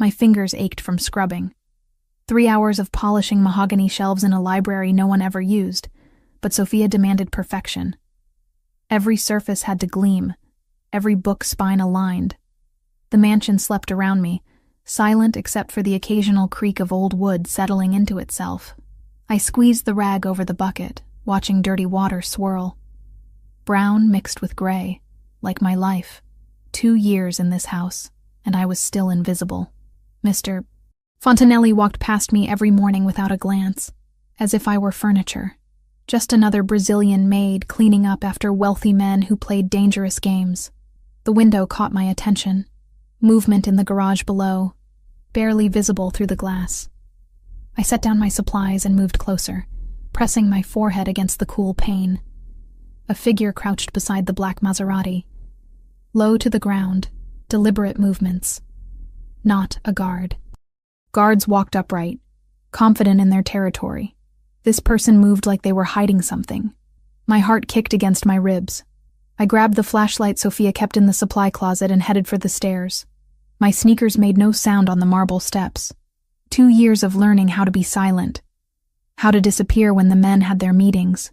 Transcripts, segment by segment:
My fingers ached from scrubbing. 3 hours of polishing mahogany shelves in a library no one ever used, but Sophia demanded perfection. Every surface had to gleam, every book spine aligned. The mansion slept around me, silent except for the occasional creak of old wood settling into itself. I squeezed the rag over the bucket, watching dirty water swirl. Brown mixed with gray, like my life. 2 years in this house, and I was still invisible. Mr. Fontanelli walked past me every morning without a glance, as if I were furniture. Just another Brazilian maid cleaning up after wealthy men who played dangerous games. The window caught my attention. Movement in the garage below, barely visible through the glass. I set down my supplies and moved closer, pressing my forehead against the cool pane. A figure crouched beside the black Maserati. Low to the ground, deliberate movements. Not a guard. Guards walked upright, confident in their territory. This person moved like they were hiding something. My heart kicked against my ribs. I grabbed the flashlight Sophia kept in the supply closet and headed for the stairs. My sneakers made no sound on the marble steps. 2 years of learning how to be silent. How to disappear when the men had their meetings.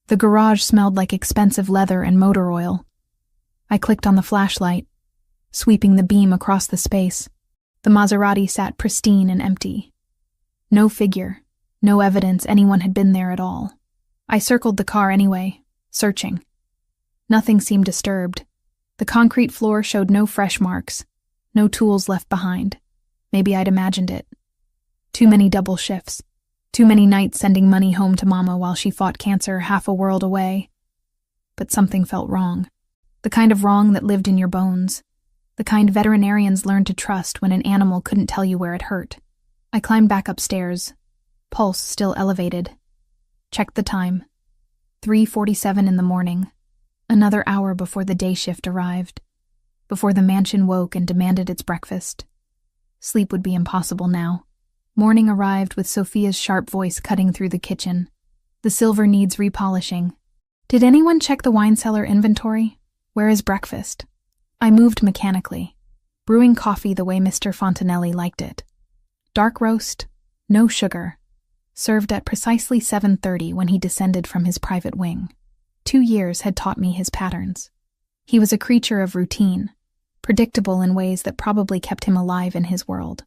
The garage smelled like expensive leather and motor oil. I clicked on the flashlight, sweeping the beam across the space. The Maserati sat pristine and empty. No figure, no evidence anyone had been there at all. I circled the car anyway, searching. Nothing seemed disturbed. The concrete floor showed no fresh marks, no tools left behind. Maybe I'd imagined it. Too many double shifts. Too many nights sending money home to Mama while she fought cancer half a world away. But something felt wrong. The kind of wrong that lived in your bones. The kind veterinarians learned to trust when an animal couldn't tell you where it hurt. I climbed back upstairs, pulse still elevated. Checked the time. 3:47 in the morning. Another hour before the day shift arrived. Before the mansion woke and demanded its breakfast. Sleep would be impossible now. Morning arrived with Sophia's sharp voice cutting through the kitchen. The silver needs repolishing. Did anyone check the wine cellar inventory? Where is breakfast? I moved mechanically, brewing coffee the way Mr. Fontanelli liked it. Dark roast, no sugar, served at precisely 7:30 when he descended from his private wing. 2 years had taught me his patterns. He was a creature of routine, predictable in ways that probably kept him alive in his world.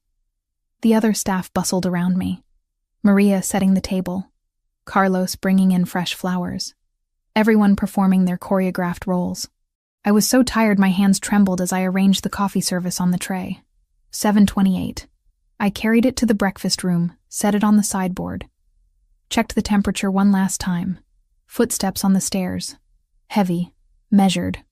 The other staff bustled around me. Maria setting the table, Carlos bringing in fresh flowers, everyone performing their choreographed roles. I was so tired my hands trembled as I arranged the coffee service on the tray. 7:28. I carried it to the breakfast room, set it on the sideboard. Checked the temperature one last time. Footsteps on the stairs. Heavy, measured.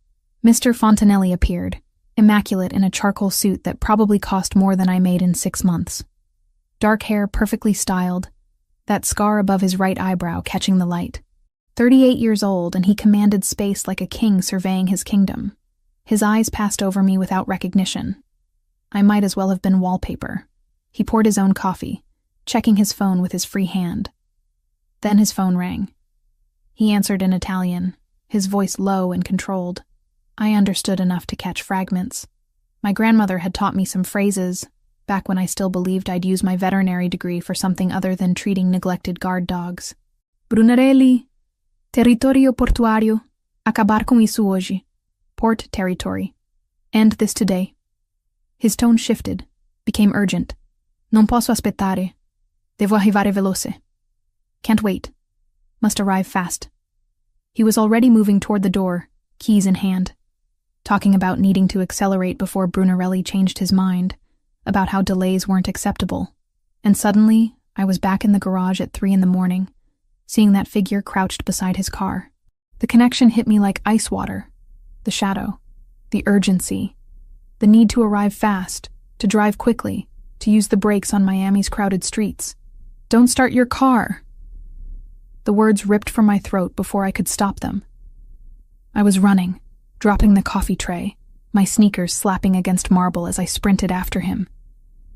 Mr. Fontanelli appeared, immaculate in a charcoal suit that probably cost more than I made in 6 months. Dark hair perfectly styled, that scar above his right eyebrow catching the light. 38 years old, and he commanded space like a king surveying his kingdom. His eyes passed over me without recognition. I might as well have been wallpaper. He poured his own coffee, checking his phone with his free hand. Then his phone rang. He answered in Italian, his voice low and controlled. I understood enough to catch fragments. My grandmother had taught me some phrases, back when I still believed I'd use my veterinary degree for something other than treating neglected guard dogs. Brunarelli. Territorio portuario. Acabar com isso hoje. Port territory. End this today. His tone shifted, became urgent. Non posso aspettare. Devo arrivare veloce. Can't wait. Must arrive fast. He was already moving toward the door, keys in hand, talking about needing to accelerate before Brunarelli changed his mind, about how delays weren't acceptable. And suddenly, I was back in the garage at 3 a.m, seeing that figure crouched beside his car. The connection hit me like ice water. The shadow, the urgency, the need to arrive fast, to drive quickly, to use the brakes on Miami's crowded streets. Don't start your car! The words ripped from my throat before I could stop them. I was running, dropping the coffee tray, my sneakers slapping against marble as I sprinted after him.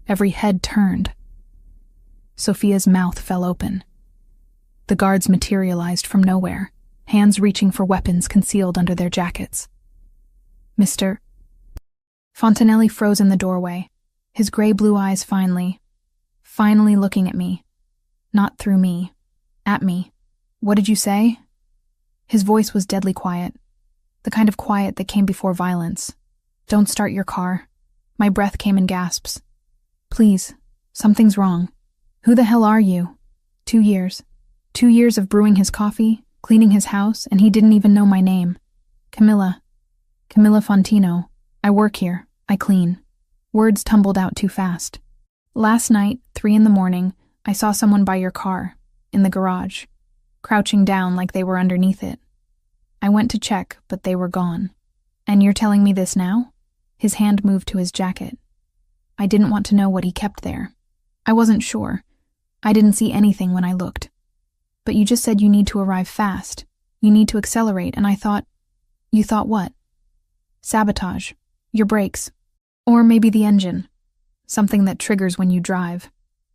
Every head turned. Sophia's mouth fell open. The guards materialized from nowhere, hands reaching for weapons concealed under their jackets. Mr. Fontanelli froze in the doorway, his gray-blue eyes finally looking at me. Not through me. At me. "What did you say?" His voice was deadly quiet. The kind of quiet that came before violence. "Don't start your car." My breath came in gasps. "Please, something's wrong. Who the hell are you?" 2 years. 2 years of brewing his coffee, cleaning his house, and he didn't even know my name. Camilla Fontino. I work here. I clean. Words tumbled out too fast. "Last night, 3 in the morning, I saw someone by your car, in the garage, crouching down like they were underneath it. I went to check, but they were gone. And you're telling me this now?" His hand moved to his jacket. I didn't want to know what he kept there. I wasn't sure. I didn't see anything when I looked. "But you just said you need to arrive fast. You need to accelerate, and I thought..." "You thought what?" "Sabotage. Your brakes. Or maybe the engine. Something that triggers when you drive,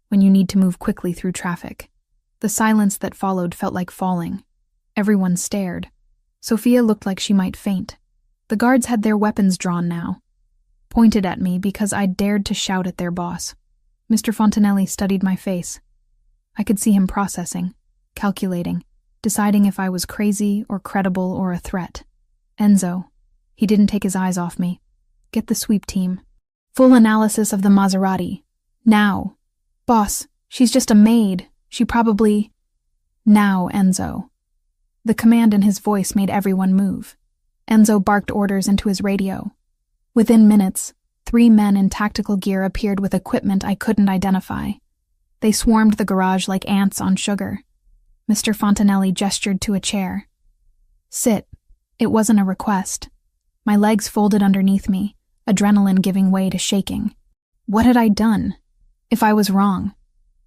when you need to move quickly through traffic." The silence that followed felt like falling. Everyone stared. Sophia looked like she might faint. The guards had their weapons drawn now, pointed at me because I'd dared to shout at their boss. Mr. Fontanelli studied my face. I could see him processing, calculating, deciding if I was crazy or credible or a threat. "Enzo." He didn't take his eyes off me. "Get the sweep team. Full analysis of the Maserati. Now." "Boss, she's just a maid. She probably..." "Now, Enzo." The command in his voice made everyone move. Enzo barked orders into his radio. Within minutes, 3 men in tactical gear appeared with equipment I couldn't identify. They swarmed the garage like ants on sugar. Mr. Fontanelli gestured to a chair. "Sit." It wasn't a request. My legs folded underneath me, adrenaline giving way to shaking. What had I done? If I was wrong?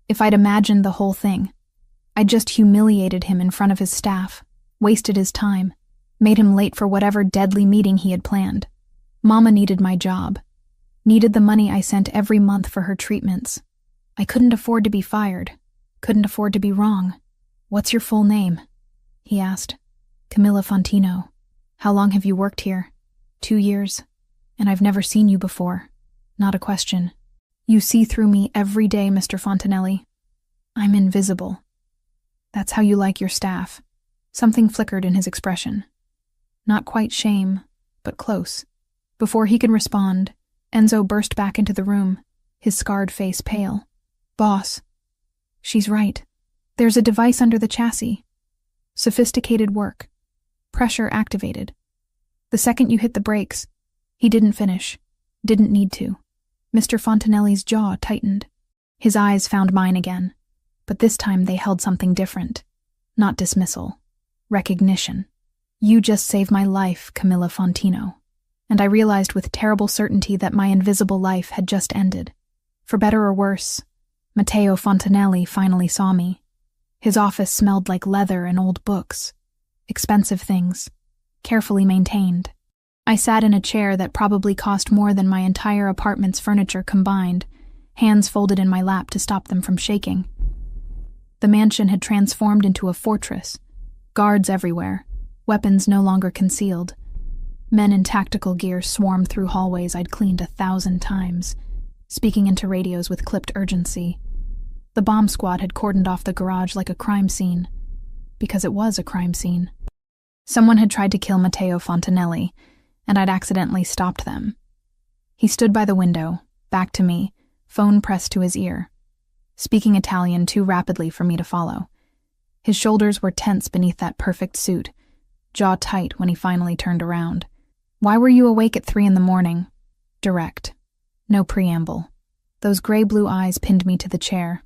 If I'd imagined the whole thing? I'd just humiliated him in front of his staff, wasted his time, made him late for whatever deadly meeting he had planned. Mama needed my job, needed the money I sent every month for her treatments. I couldn't afford to be fired, couldn't afford to be wrong. "What's your full name?" he asked. "Camilla Fontino." "How long have you worked here?" 2 years. "And I've never seen you before." "Not a question." "You see through me every day, Mr. Fontanelli. I'm invisible." "That's how you like your staff." Something flickered in his expression. Not quite shame, but close. Before he could respond, Enzo burst back into the room, his scarred face pale. "Boss." "She's right. There's a device under the chassis. Sophisticated work. Pressure activated. The second you hit the brakes..." He didn't finish. Didn't need to. Mr. Fontanelli's jaw tightened. His eyes found mine again. But this time they held something different. Not dismissal. Recognition. "You just saved my life, Camilla Fontino." And I realized with terrible certainty that my invisible life had just ended. For better or worse, Matteo Fontanelli finally saw me. His office smelled like leather and old books. Expensive things. Carefully maintained. I sat in a chair that probably cost more than my entire apartment's furniture combined, hands folded in my lap to stop them from shaking. The mansion had transformed into a fortress. Guards everywhere, weapons no longer concealed. Men in tactical gear swarmed through hallways I'd cleaned 1,000 times, speaking into radios with clipped urgency. The bomb squad had cordoned off the garage like a crime scene, because it was a crime scene. Someone had tried to kill Matteo Fontanelli, and I'd accidentally stopped them. He stood by the window, back to me, phone pressed to his ear, speaking Italian too rapidly for me to follow. His shoulders were tense beneath that perfect suit, jaw tight when he finally turned around. "Why were you awake at 3 in the morning?" Direct. No preamble. Those gray-blue eyes pinned me to the chair.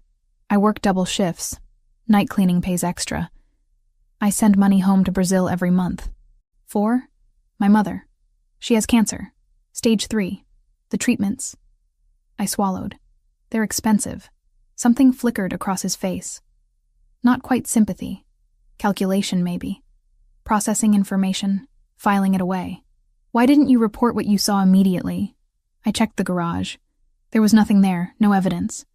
"I work double shifts. Night cleaning pays extra. I send money home to Brazil every month." "For?" "My mother. She has cancer. Stage 3. The treatments." I swallowed. "They're expensive." Something flickered across his face. Not quite sympathy. Calculation, maybe. Processing information, filing it away. "Why didn't you report what you saw immediately?" I checked the garage. There was nothing there, no evidence.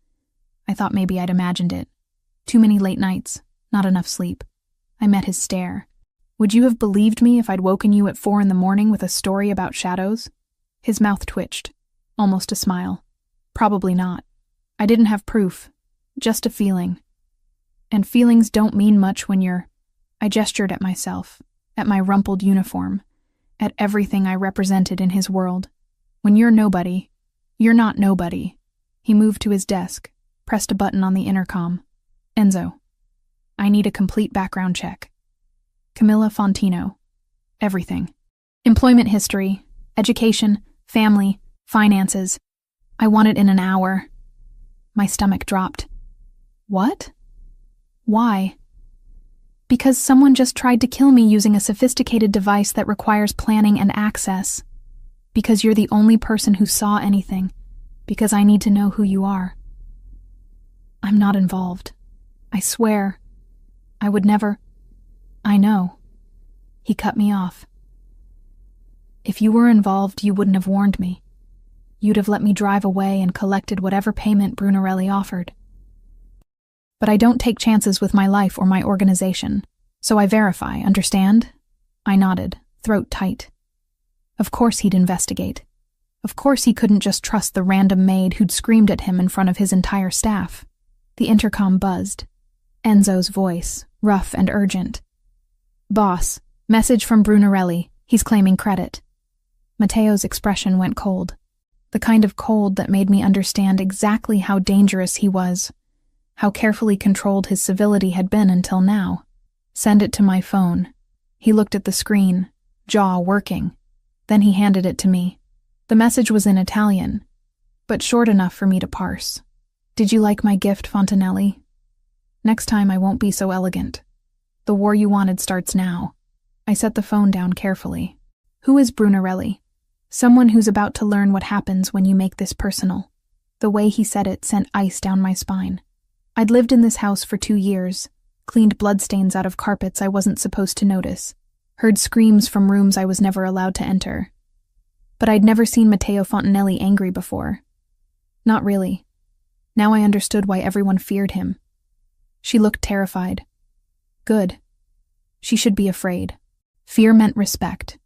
I thought maybe I'd imagined it. Too many late nights, not enough sleep. I met his stare. "Would you have believed me if I'd woken you at 4 in the morning with a story about shadows?" His mouth twitched. Almost a smile. Probably not. I didn't have proof, just a feeling. And feelings don't mean much when you're... I gestured at myself, at my rumpled uniform, at everything I represented in his world. When you're nobody, you're not nobody. He moved to his desk, pressed a button on the intercom. Enzo, I need a complete background check. Camilla Fontino. Everything. Employment history, education, family, finances. I want it in an hour. My stomach dropped. What? Why? Because someone just tried to kill me using a sophisticated device that requires planning and access. Because you're the only person who saw anything. Because I need to know who you are. I'm not involved. I swear. I would never... I know. He cut me off. If you were involved, you wouldn't have warned me. You'd have let me drive away and collected whatever payment Brunarelli offered. But I don't take chances with my life or my organization, so I verify, understand? I nodded, throat tight. Of course he'd investigate. Of course he couldn't just trust the random maid who'd screamed at him in front of his entire staff. The intercom buzzed. Enzo's voice, rough and urgent. Boss, message from Brunarelli. He's claiming credit. Matteo's expression went cold. The kind of cold that made me understand exactly how dangerous he was, how carefully controlled his civility had been until now. Send it to my phone. He looked at the screen, jaw working. Then he handed it to me. The message was in Italian, but short enough for me to parse. Did you like my gift, Fontanelli? Next time I won't be so elegant. The war you wanted starts now. I set the phone down carefully. Who is Brunarelli? Someone who's about to learn what happens when you make this personal. The way he said it sent ice down my spine. I'd lived in this house for 2 years, cleaned bloodstains out of carpets I wasn't supposed to notice, heard screams from rooms I was never allowed to enter. But I'd never seen Matteo Fontanelli angry before. Not really. Now I understood why everyone feared him. She looked terrified. Good. She should be afraid. Fear meant respect,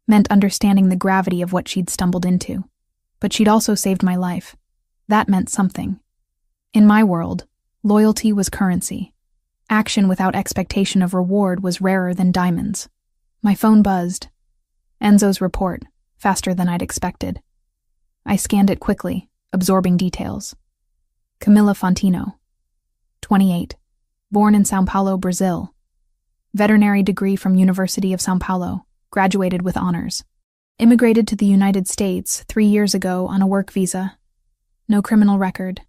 meant understanding the gravity of what she'd stumbled into. But she'd also saved my life. That meant something. In my world, loyalty was currency. Action without expectation of reward was rarer than diamonds. My phone buzzed. Enzo's report, faster than I'd expected. I scanned it quickly, absorbing details. Camilla Fontino, 28, born in São Paulo, Brazil. Veterinary degree from University of São Paulo, graduated with honors. Immigrated to the United States 3 years ago on a work visa. No criminal record.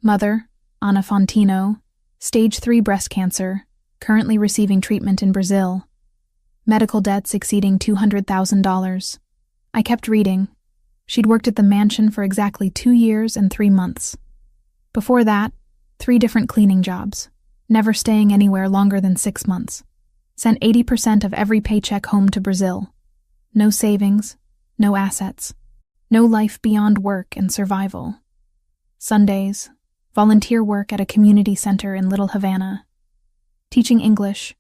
Mother, Ana Fontino, stage 3 breast cancer, currently receiving treatment in Brazil. Medical debts exceeding $200,000. I kept reading. She'd worked at the mansion for exactly 2 years and 3 months. Before that, 3 different cleaning jobs, never staying anywhere longer than 6 months. Sent 80% of every paycheck home to Brazil. No savings, no assets, no life beyond work and survival. Sundays, volunteer work at a community center in Little Havana. Teaching English,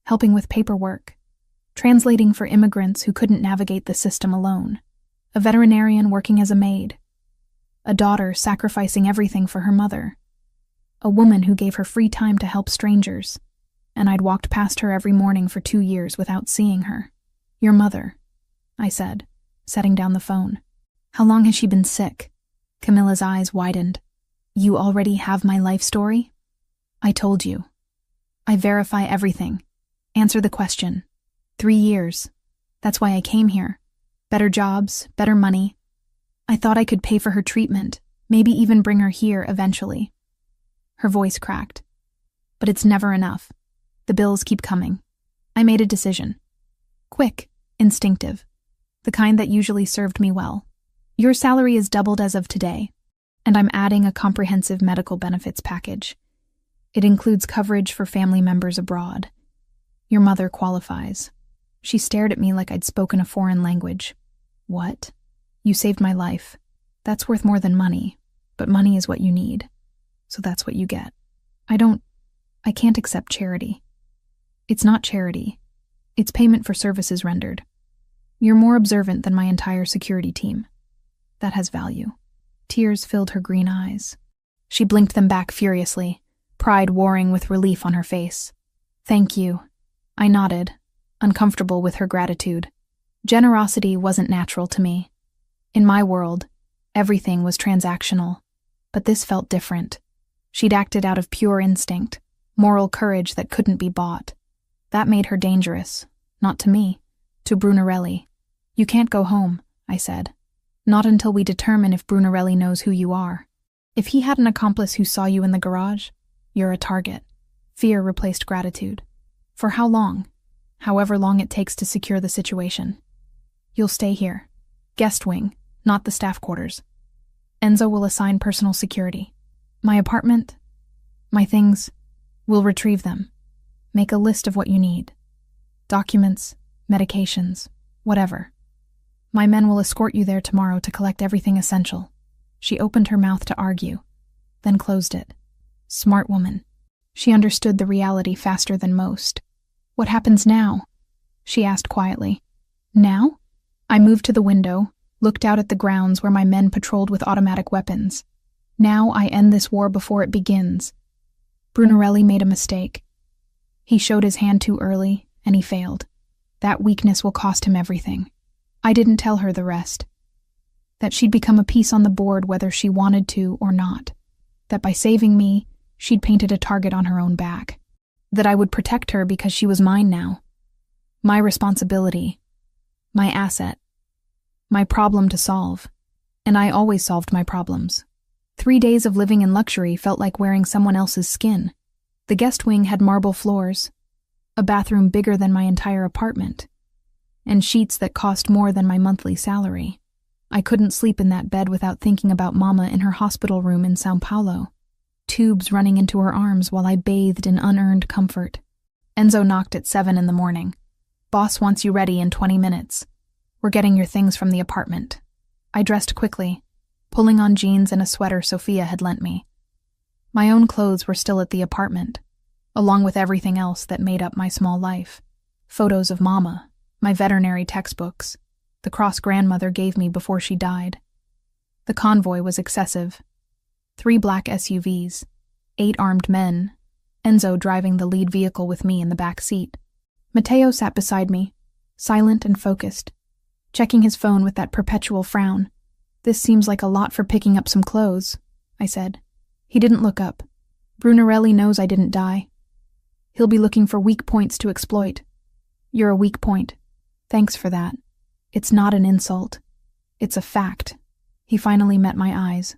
helping with paperwork, translating for immigrants who couldn't navigate the system alone. A veterinarian working as a maid. A daughter sacrificing everything for her mother. A woman who gave her free time to help strangers. And I'd walked past her every morning for 2 years without seeing her. Your mother, I said, setting down the phone. How long has she been sick? Camilla's eyes widened. You already have my life story? I told you. I verify everything. Answer the question. 3 years. That's why I came here. Better jobs, better money. I thought I could pay for her treatment, maybe even bring her here eventually. Her voice cracked. But it's never enough. The bills keep coming. I made a decision. Quick, instinctive. The kind that usually served me well. Your salary is doubled as of today, and I'm adding a comprehensive medical benefits package. It includes coverage for family members abroad. Your mother qualifies. She stared at me like I'd spoken a foreign language. What? You saved my life. That's worth more than money, but money is what you need. So that's what you get. I can't accept charity. It's not charity. It's payment for services rendered. You're more observant than my entire security team. That has value. Tears filled her green eyes. She blinked them back furiously, pride warring with relief on her face. "Thank you." I nodded, uncomfortable with her gratitude. Generosity wasn't natural to me. In my world, everything was transactional, but this felt different. She'd acted out of pure instinct, moral courage that couldn't be bought. That made her dangerous, not to me, to Brunarelli. "You can't go home," I said. "Not until we determine if Brunarelli knows who you are. If he had an accomplice who saw you in the garage, you're a target." Fear replaced gratitude. "For how long?" "However long it takes to secure the situation." "You'll stay here. Guest wing, not the staff quarters. Enzo will assign personal security. My apartment, my things, we'll retrieve them. Make a list of what you need. Documents, medications, whatever. My men will escort you there tomorrow to collect everything essential." She opened her mouth to argue, then closed it. Smart woman. She understood the reality faster than most. "What happens now?" she asked quietly. "Now?" I moved to the window, looked out at the grounds where my men patrolled with automatic weapons. "Now I end this war before it begins." Brunarelli made a mistake. He showed his hand too early, and he failed. That weakness will cost him everything. I didn't tell her the rest. That she'd become a piece on the board whether she wanted to or not. That by saving me, she'd painted a target on her own back. That I would protect her because she was mine now. My responsibility. My asset. My problem to solve. And I always solved my problems. 3 days of living in luxury felt like wearing someone else's skin. The guest wing had marble floors, a bathroom bigger than my entire apartment, and sheets that cost more than my monthly salary. I couldn't sleep in that bed without thinking about Mama in her hospital room in Sao Paulo, tubes running into her arms while I bathed in unearned comfort. Enzo knocked at 7 in the morning. "Boss wants you ready in 20 minutes. We're getting your things from the apartment." I dressed quickly, pulling on jeans and a sweater Sophia had lent me. My own clothes were still at the apartment, along with everything else that made up my small life. Photos of Mama, my veterinary textbooks, the cross grandmother gave me before she died. The convoy was excessive. 3 black SUVs, 8 armed men, Enzo driving the lead vehicle with me in the back seat. Matteo sat beside me, silent and focused, checking his phone with that perpetual frown. "This seems like a lot for picking up some clothes," I said. He didn't look up. "Brunarelli knows I didn't die. He'll be looking for weak points to exploit." "You're a weak point. Thanks for that. It's not an insult. It's a fact." He finally met my eyes.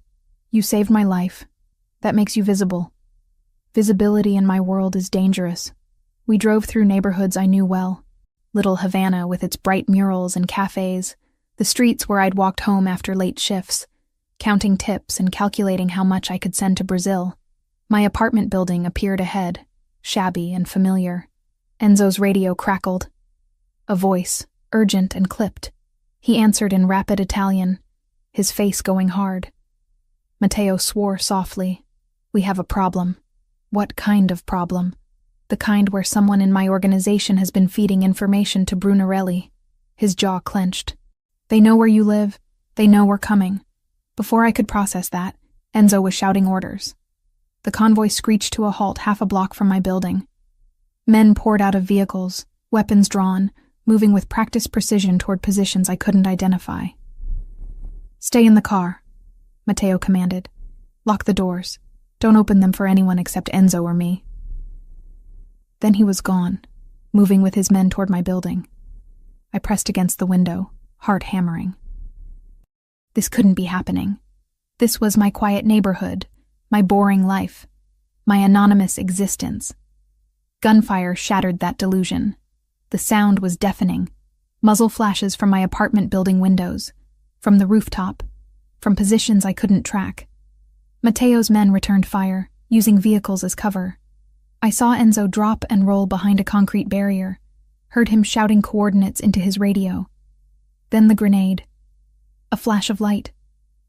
"You saved my life. That makes you visible. Visibility in my world is dangerous." We drove through neighborhoods I knew well. Little Havana with its bright murals and cafes, the streets where I'd walked home after late shifts, counting tips and calculating how much I could send to Brazil. My apartment building appeared ahead, shabby and familiar. Enzo's radio crackled. A voice, urgent and clipped. He answered in rapid Italian, his face going hard. Matteo swore softly. "We have a problem." "What kind of problem?" "The kind where someone in my organization has been feeding information to Brunarelli." His jaw clenched. "They know where you live. They know we're coming." Before I could process that, Enzo was shouting orders. The convoy screeched to a halt half a block from my building. Men poured out of vehicles, weapons drawn, moving with practiced precision toward positions I couldn't identify. "Stay in the car," Matteo commanded. "Lock the doors. Don't open them for anyone except Enzo or me." Then he was gone, moving with his men toward my building. I pressed against the window, heart hammering. This couldn't be happening. This was my quiet neighborhood, my boring life, my anonymous existence. Gunfire shattered that delusion. The sound was deafening. Muzzle flashes from my apartment building windows, from the rooftop, from positions I couldn't track. Matteo's men returned fire, using vehicles as cover. I saw Enzo drop and roll behind a concrete barrier, heard him shouting coordinates into his radio. Then the grenade. A flash of light.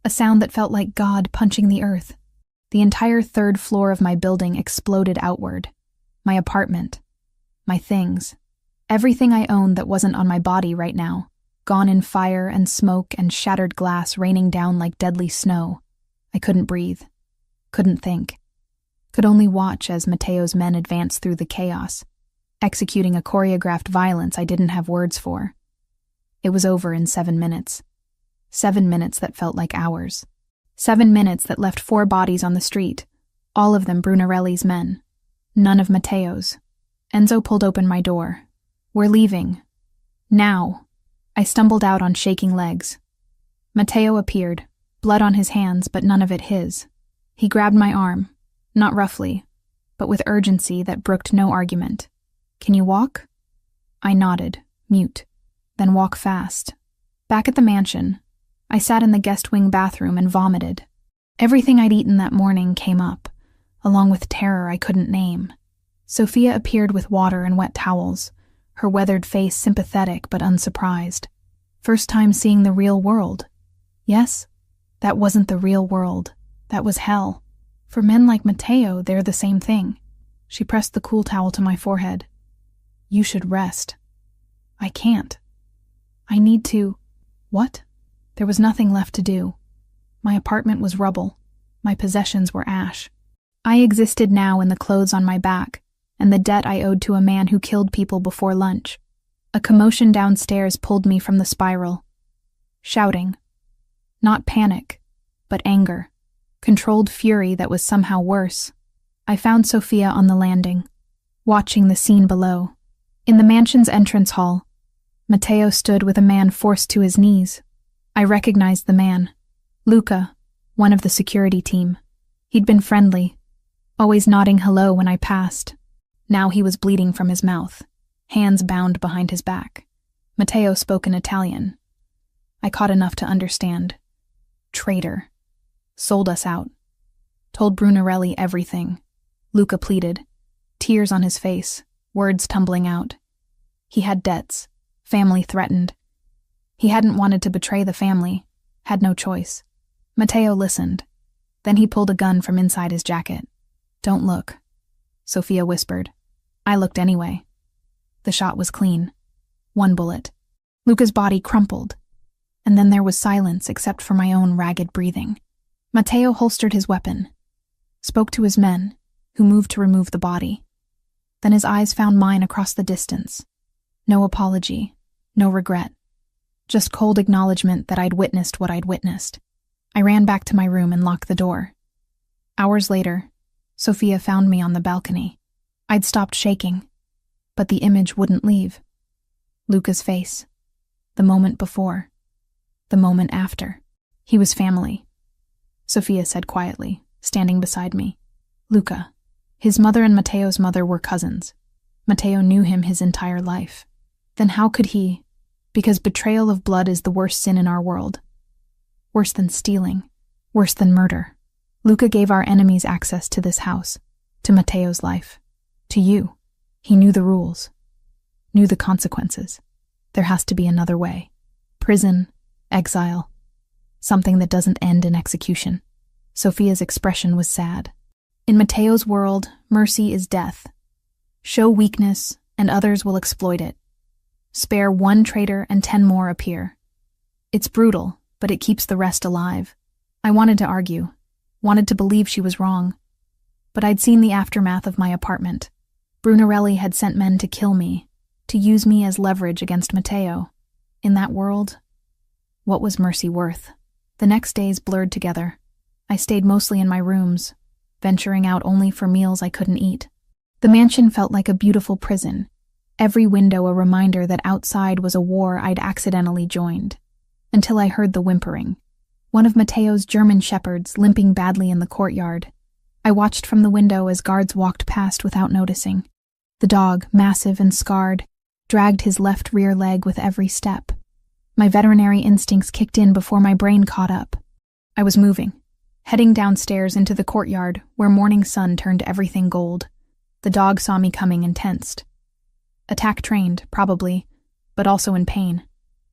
A sound that felt like God punching the earth. The entire 3rd floor of my building exploded outward. My apartment. My things. Everything I owned that wasn't on my body right now, gone in fire and smoke and shattered glass raining down like deadly snow. I couldn't breathe, couldn't think, could only watch as Mateo's men advanced through the chaos, executing a choreographed violence I didn't have words for. It was over in 7 minutes. 7 minutes that felt like hours. 7 minutes that left 4 bodies on the street, all of them Brunarelli's men. None of Mateo's. Enzo pulled open my door. "We're leaving. Now." I stumbled out on shaking legs. Mateo appeared, blood on his hands, but none of it his. He grabbed my arm, not roughly, but with urgency that brooked no argument. "Can you walk?" I nodded, mute. "Then walk fast." Back at the mansion, I sat in the guest wing bathroom and vomited. Everything I'd eaten that morning came up, along with terror I couldn't name. Sophia appeared with water and wet towels, her weathered face sympathetic but unsurprised. First time seeing the real world. Yes, that wasn't the real world. That was hell. For men like Mateo, they're the same thing. She pressed the cool towel to my forehead. "You should rest." "I can't. I need to." What? There was nothing left to do. My apartment was rubble. My possessions were ash. I existed now in the clothes on my back and the debt I owed to a man who killed people before lunch. A commotion downstairs pulled me from the spiral. Shouting. Not panic, but anger. Controlled fury that was somehow worse. I found Sophia on the landing, watching the scene below. In the mansion's entrance hall, Mateo stood with a man forced to his knees. I recognized the man. Luca, one of the security team. He'd been friendly, always nodding hello when I passed. Now he was bleeding from his mouth, hands bound behind his back. Mateo spoke in Italian. I caught enough to understand. Traitor. Sold us out. Told Brunarelli everything. Luca pleaded, tears on his face, words tumbling out. He had debts, family threatened. He hadn't wanted to betray the family, had no choice. Mateo listened. Then he pulled a gun from inside his jacket. "Don't look," Sophia whispered. I looked anyway. The shot was clean. 1 bullet. Luca's body crumpled. And then there was silence except for my own ragged breathing. Mateo holstered his weapon, spoke to his men, who moved to remove the body. Then his eyes found mine across the distance. No apology, no regret. Just cold acknowledgement that I'd witnessed what I'd witnessed. I ran back to my room and locked the door. Hours later, Sophia found me on the balcony. I'd stopped shaking, but the image wouldn't leave. Luca's face. The moment before. The moment after. He was family. Sophia said quietly, standing beside me. Luca. His mother and Mateo's mother were cousins. Mateo knew him his entire life. Then how could he? Because betrayal of blood is the worst sin in our world. Worse than stealing. Worse than murder. Luca gave our enemies access to this house, to Mateo's life, to you. He knew the rules, knew the consequences. There has to be another way. Prison, exile, something that doesn't end in execution. Sophia's expression was sad. In Mateo's world, mercy is death. Show weakness, and others will exploit it. Spare 1 traitor and 10 more appear. It's brutal, but it keeps the rest alive. I wanted to argue, wanted to believe she was wrong. But I'd seen the aftermath of my apartment. Brunarelli had sent men to kill me, to use me as leverage against Mateo. In that world, what was mercy worth? The next days blurred together. I stayed mostly in my rooms, venturing out only for meals I couldn't eat. The mansion felt like a beautiful prison, every window a reminder that outside was a war I'd accidentally joined. Until I heard the whimpering. One of Mateo's German shepherds limping badly in the courtyard. I watched from the window as guards walked past without noticing. The dog, massive and scarred, dragged his left rear leg with every step. My veterinary instincts kicked in before my brain caught up. I was moving, heading downstairs into the courtyard where morning sun turned everything gold. The dog saw me coming and tensed. Attack trained, probably, but also in pain.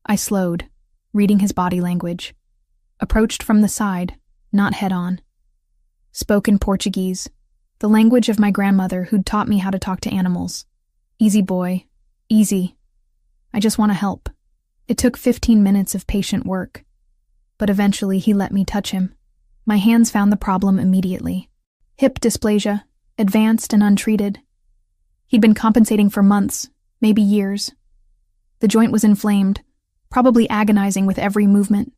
I slowed, reading his body language. Approached from the side, not head-on. Spoke in Portuguese, the language of my grandmother who'd taught me how to talk to animals. Easy boy, easy. I just want to help. It took 15 minutes of patient work, but eventually he let me touch him. My hands found the problem immediately. Hip dysplasia, advanced and untreated. He'd been compensating for months, maybe years. The joint was inflamed, probably agonizing with every movement.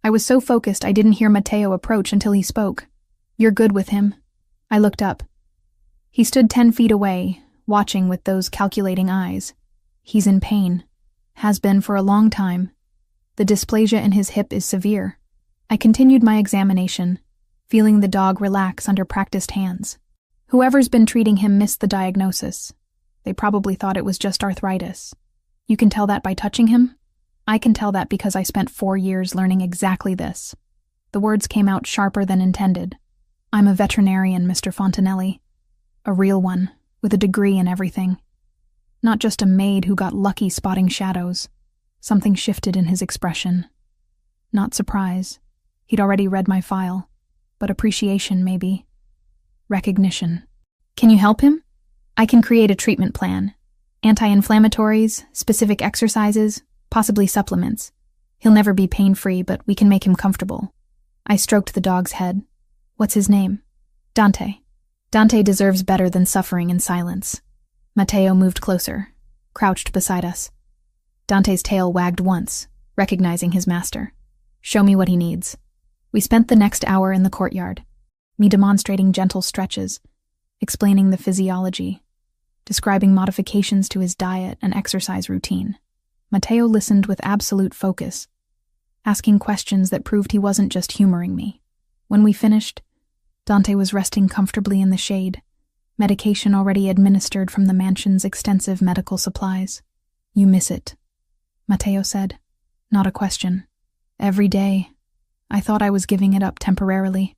I was so focused I didn't hear Matteo approach until he spoke. "You're good with him." I looked up. He stood 10 feet away, watching with those calculating eyes. "He's in pain. Has been for a long time. The dysplasia in his hip is severe." I continued my examination, feeling the dog relax under practiced hands. Whoever's been treating him missed the diagnosis. They probably thought it was just arthritis. "You can tell that by touching him?" "I can tell that because I spent 4 years learning exactly this." The words came out sharper than intended. "I'm a veterinarian, Mr. Fontanelli. A real one, with a degree in everything. Not just a maid who got lucky spotting shadows." Something shifted in his expression. Not surprise. He'd already read my file. But appreciation, maybe. Recognition. "Can you help him? I can create a treatment plan. Anti-inflammatories, specific exercises, possibly supplements. He'll never be pain-free, but we can make him comfortable." I stroked the dog's head. "What's his name?" "Dante. Dante deserves better than suffering in silence." Matteo moved closer, crouched beside us. Dante's tail wagged once, recognizing his master. "Show me what he needs." We spent the next hour in the courtyard, me demonstrating gentle stretches, explaining the physiology, describing modifications to his diet and exercise routine. Matteo listened with absolute focus, asking questions that proved he wasn't just humoring me. When we finished, Dante was resting comfortably in the shade, medication already administered from the mansion's extensive medical supplies. "You miss it," Matteo said. Not a question. "Every day. I thought I was giving it up temporarily,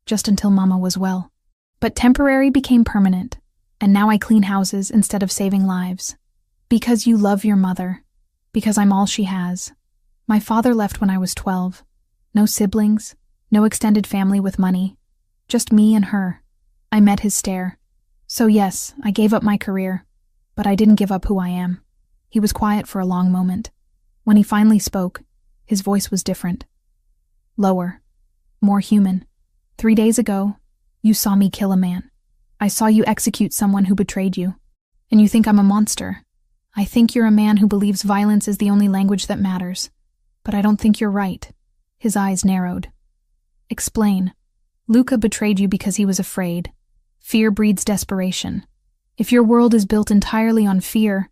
just until Mama was well. But temporary became permanent, and now I clean houses instead of saving lives. Because you love your mother. Because I'm all she has. My father left when I was 12. No siblings, no extended family with money. Just me and her. I met his stare. So yes, I gave up my career, but I didn't give up who I am." He was quiet for a long moment. When he finally spoke, his voice was different. Lower. More human. 3 days ago, you saw me kill a man. I saw you execute someone who betrayed you. And you think I'm a monster. I think you're a man who believes violence is the only language that matters. But I don't think you're right." His eyes narrowed. "Explain. Luca betrayed you because he was afraid. Fear breeds desperation. If your world is built entirely on fear,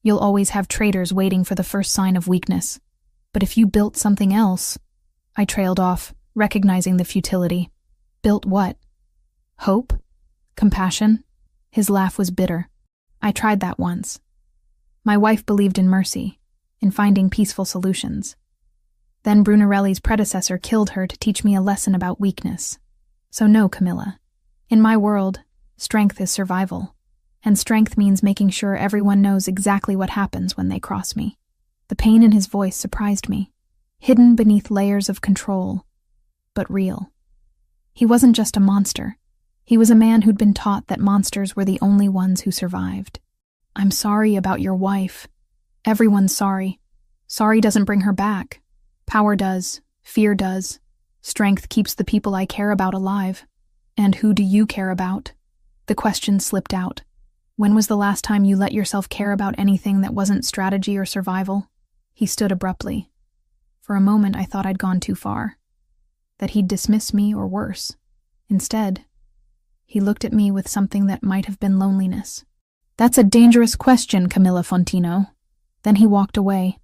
you'll always have traitors waiting for the first sign of weakness. But if you built something else..." I trailed off, recognizing the futility. "Built what? Hope? Compassion?" His laugh was bitter. "I tried that once. My wife believed in mercy, in finding peaceful solutions. Then Brunarelli's predecessor killed her to teach me a lesson about weakness. So no, Camilla. In my world, strength is survival, and strength means making sure everyone knows exactly what happens when they cross me." The pain in his voice surprised me, hidden beneath layers of control, but real. He wasn't just a monster. He was a man who'd been taught that monsters were the only ones who survived. "I'm sorry about your wife. Everyone's sorry. Sorry doesn't bring her back. Power does. Fear does. Strength keeps the people I care about alive. And who do you care about?" The question slipped out. "When was the last time you let yourself care about anything that wasn't strategy or survival?" He stood abruptly. For a moment I thought I'd gone too far, that he'd dismiss me or worse. Instead, he looked at me with something that might have been loneliness. "That's a dangerous question, Camilla Fontino." Then he walked away,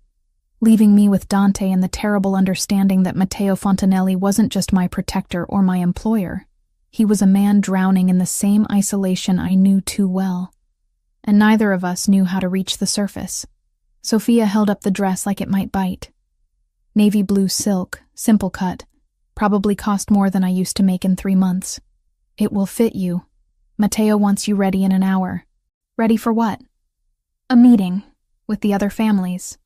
leaving me with Dante and the terrible understanding that Matteo Fontanelli wasn't just my protector or my employer. He was a man drowning in the same isolation I knew too well. And neither of us knew how to reach the surface. Sophia held up the dress like it might bite. Navy blue silk, simple cut, probably cost more than I used to make in 3 months. "It will fit you. Matteo wants you ready in an hour." "Ready for what?" "A meeting, with the other families."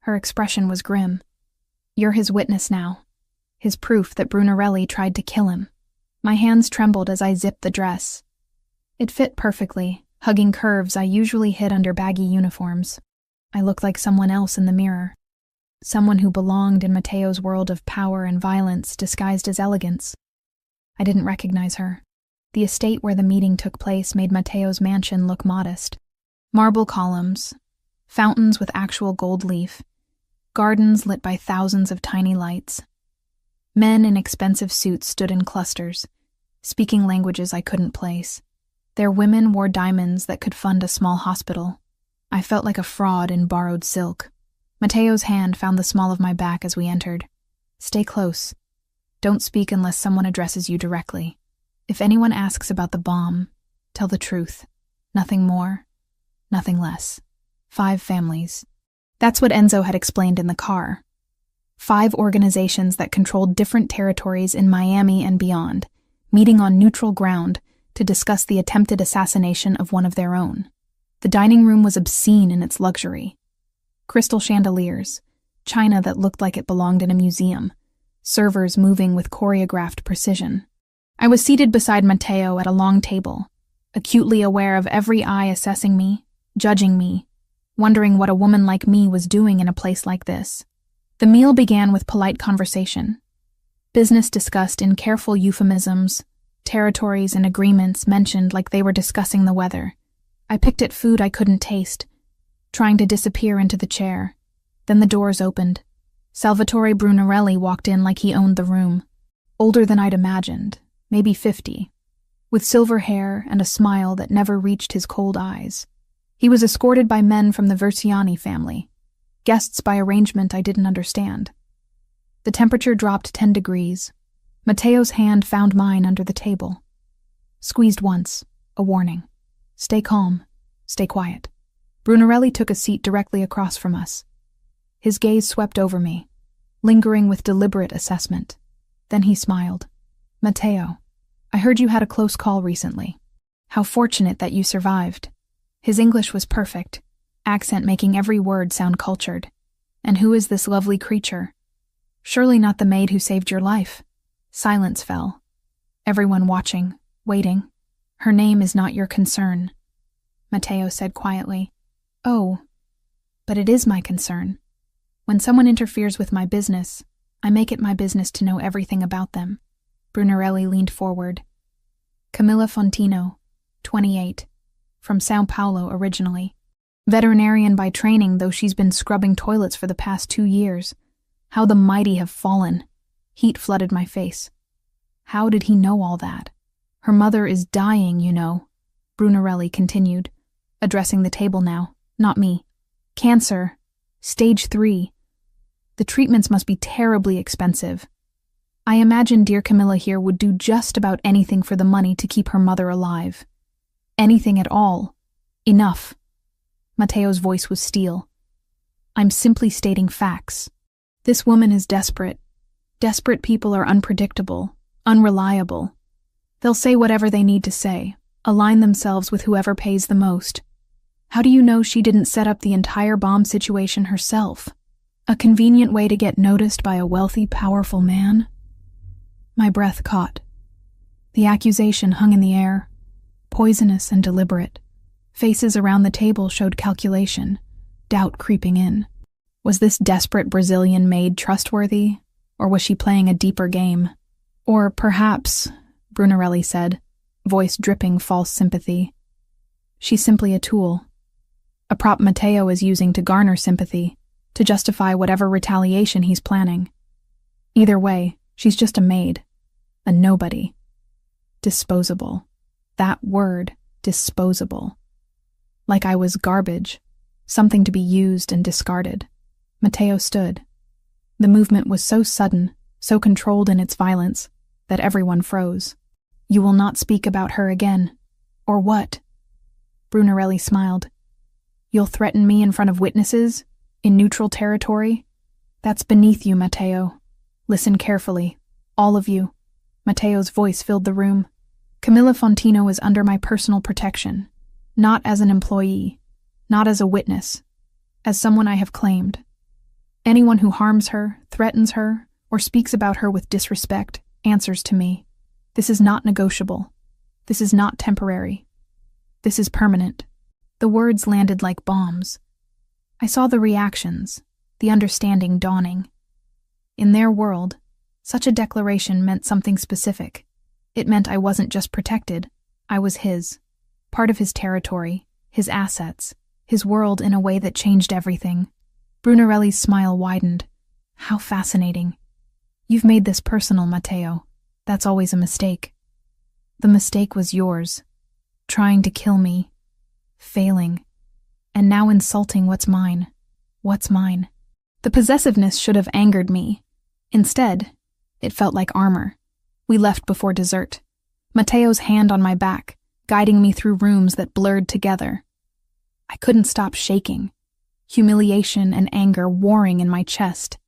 Her expression was grim. "You're his witness now. His proof that Brunarelli tried to kill him." My hands trembled as I zipped the dress. It fit perfectly, hugging curves I usually hid under baggy uniforms. I looked like someone else in the mirror. Someone who belonged in Matteo's world of power and violence disguised as elegance. I didn't recognize her. The estate where the meeting took place made Mateo's mansion look modest. Marble columns, fountains with actual gold leaf, gardens lit by thousands of tiny lights. Men in expensive suits stood in clusters, speaking languages I couldn't place. Their women wore diamonds that could fund a small hospital. I felt like a fraud in borrowed silk. Mateo's hand found the small of my back as we entered. Stay close. Don't speak unless someone addresses you directly. If anyone asks about the bomb, tell the truth. Nothing more, nothing less. 5 families. That's what Enzo had explained in the car. 5 organizations that controlled different territories in Miami and beyond, meeting on neutral ground to discuss the attempted assassination of one of their own. The dining room was obscene in its luxury. Crystal chandeliers, china that looked like it belonged in a museum, servers moving with choreographed precision. I was seated beside Mateo at a long table, acutely aware of every eye assessing me, judging me, wondering what a woman like me was doing in a place like this. The meal began with polite conversation. Business discussed in careful euphemisms, territories and agreements mentioned like they were discussing the weather. I picked at food I couldn't taste, trying to disappear into the chair. Then the doors opened. Salvatore Brunarelli walked in like he owned the room. Older than I'd imagined, maybe 50, with silver hair and a smile that never reached his cold eyes. He was escorted by men from the Versiani family, guests by arrangement I didn't understand. The temperature dropped 10 degrees. Mateo's hand found mine under the table. Squeezed once, a warning. Stay calm, stay quiet. Brunarelli took a seat directly across from us. His gaze swept over me, lingering with deliberate assessment. Then he smiled. Mateo, I heard you had a close call recently. How fortunate that you survived. His English was perfect, accent making every word sound cultured. And who is this lovely creature? Surely not the maid who saved your life. Silence fell. Everyone watching, waiting. Her name is not your concern, Mateo said quietly. Oh, but it is my concern. When someone interferes with my business, I make it my business to know everything about them. Brunarelli leaned forward. Camilla Fontino, 28, from Sao Paulo originally. Veterinarian by training, though she's been scrubbing toilets for the past 2 years. How the mighty have fallen. Heat flooded my face. How did he know all that? Her mother is dying, you know, Brunarelli continued, addressing the table now, not me. Cancer. Stage 3. The treatments must be terribly expensive. I imagine dear Camilla here would do just about anything for the money to keep her mother alive. Anything at all. Enough. Mateo's voice was steel. I'm simply stating facts. This woman is desperate. Desperate people are unpredictable, unreliable. They'll say whatever they need to say, align themselves with whoever pays the most. How do you know she didn't set up the entire bomb situation herself? A convenient way to get noticed by a wealthy, powerful man? My breath caught. The accusation hung in the air, poisonous and deliberate. Faces around the table showed calculation, doubt creeping in. Was this desperate Brazilian maid trustworthy, or was she playing a deeper game? Or perhaps, Brunarelli said, voice dripping false sympathy, she's simply a tool. A prop Mateo is using to garner sympathy, to justify whatever retaliation he's planning. Either way, she's just a maid, a nobody. Disposable. That word, disposable. Like I was garbage, something to be used and discarded. Mateo stood. The movement was so sudden, so controlled in its violence, that everyone froze. You will not speak about her again. Or what? Brunarelli smiled. You'll threaten me in front of witnesses? In neutral territory? That's beneath you, Mateo. Listen carefully. All of you. Mateo's voice filled the room. Camilla Fontino is under my personal protection. Not as an employee. Not as a witness. As someone I have claimed. Anyone who harms her, threatens her, or speaks about her with disrespect answers to me. This is not negotiable. This is not temporary. This is permanent. The words landed like bombs. I saw the reactions, the understanding dawning. In their world, such a declaration meant something specific. It meant I wasn't just protected, I was his. Part of his territory, his assets, his world in a way that changed everything. Brunarelli's smile widened. How fascinating. You've made this personal, Matteo. That's always a mistake. The mistake was yours. Trying to kill me. Failing. And now insulting what's mine. What's mine? The possessiveness should have angered me. Instead, it felt like armor. We left before dessert. Matteo's hand on my back, guiding me through rooms that blurred together. I couldn't stop shaking. Humiliation and anger warring in my chest.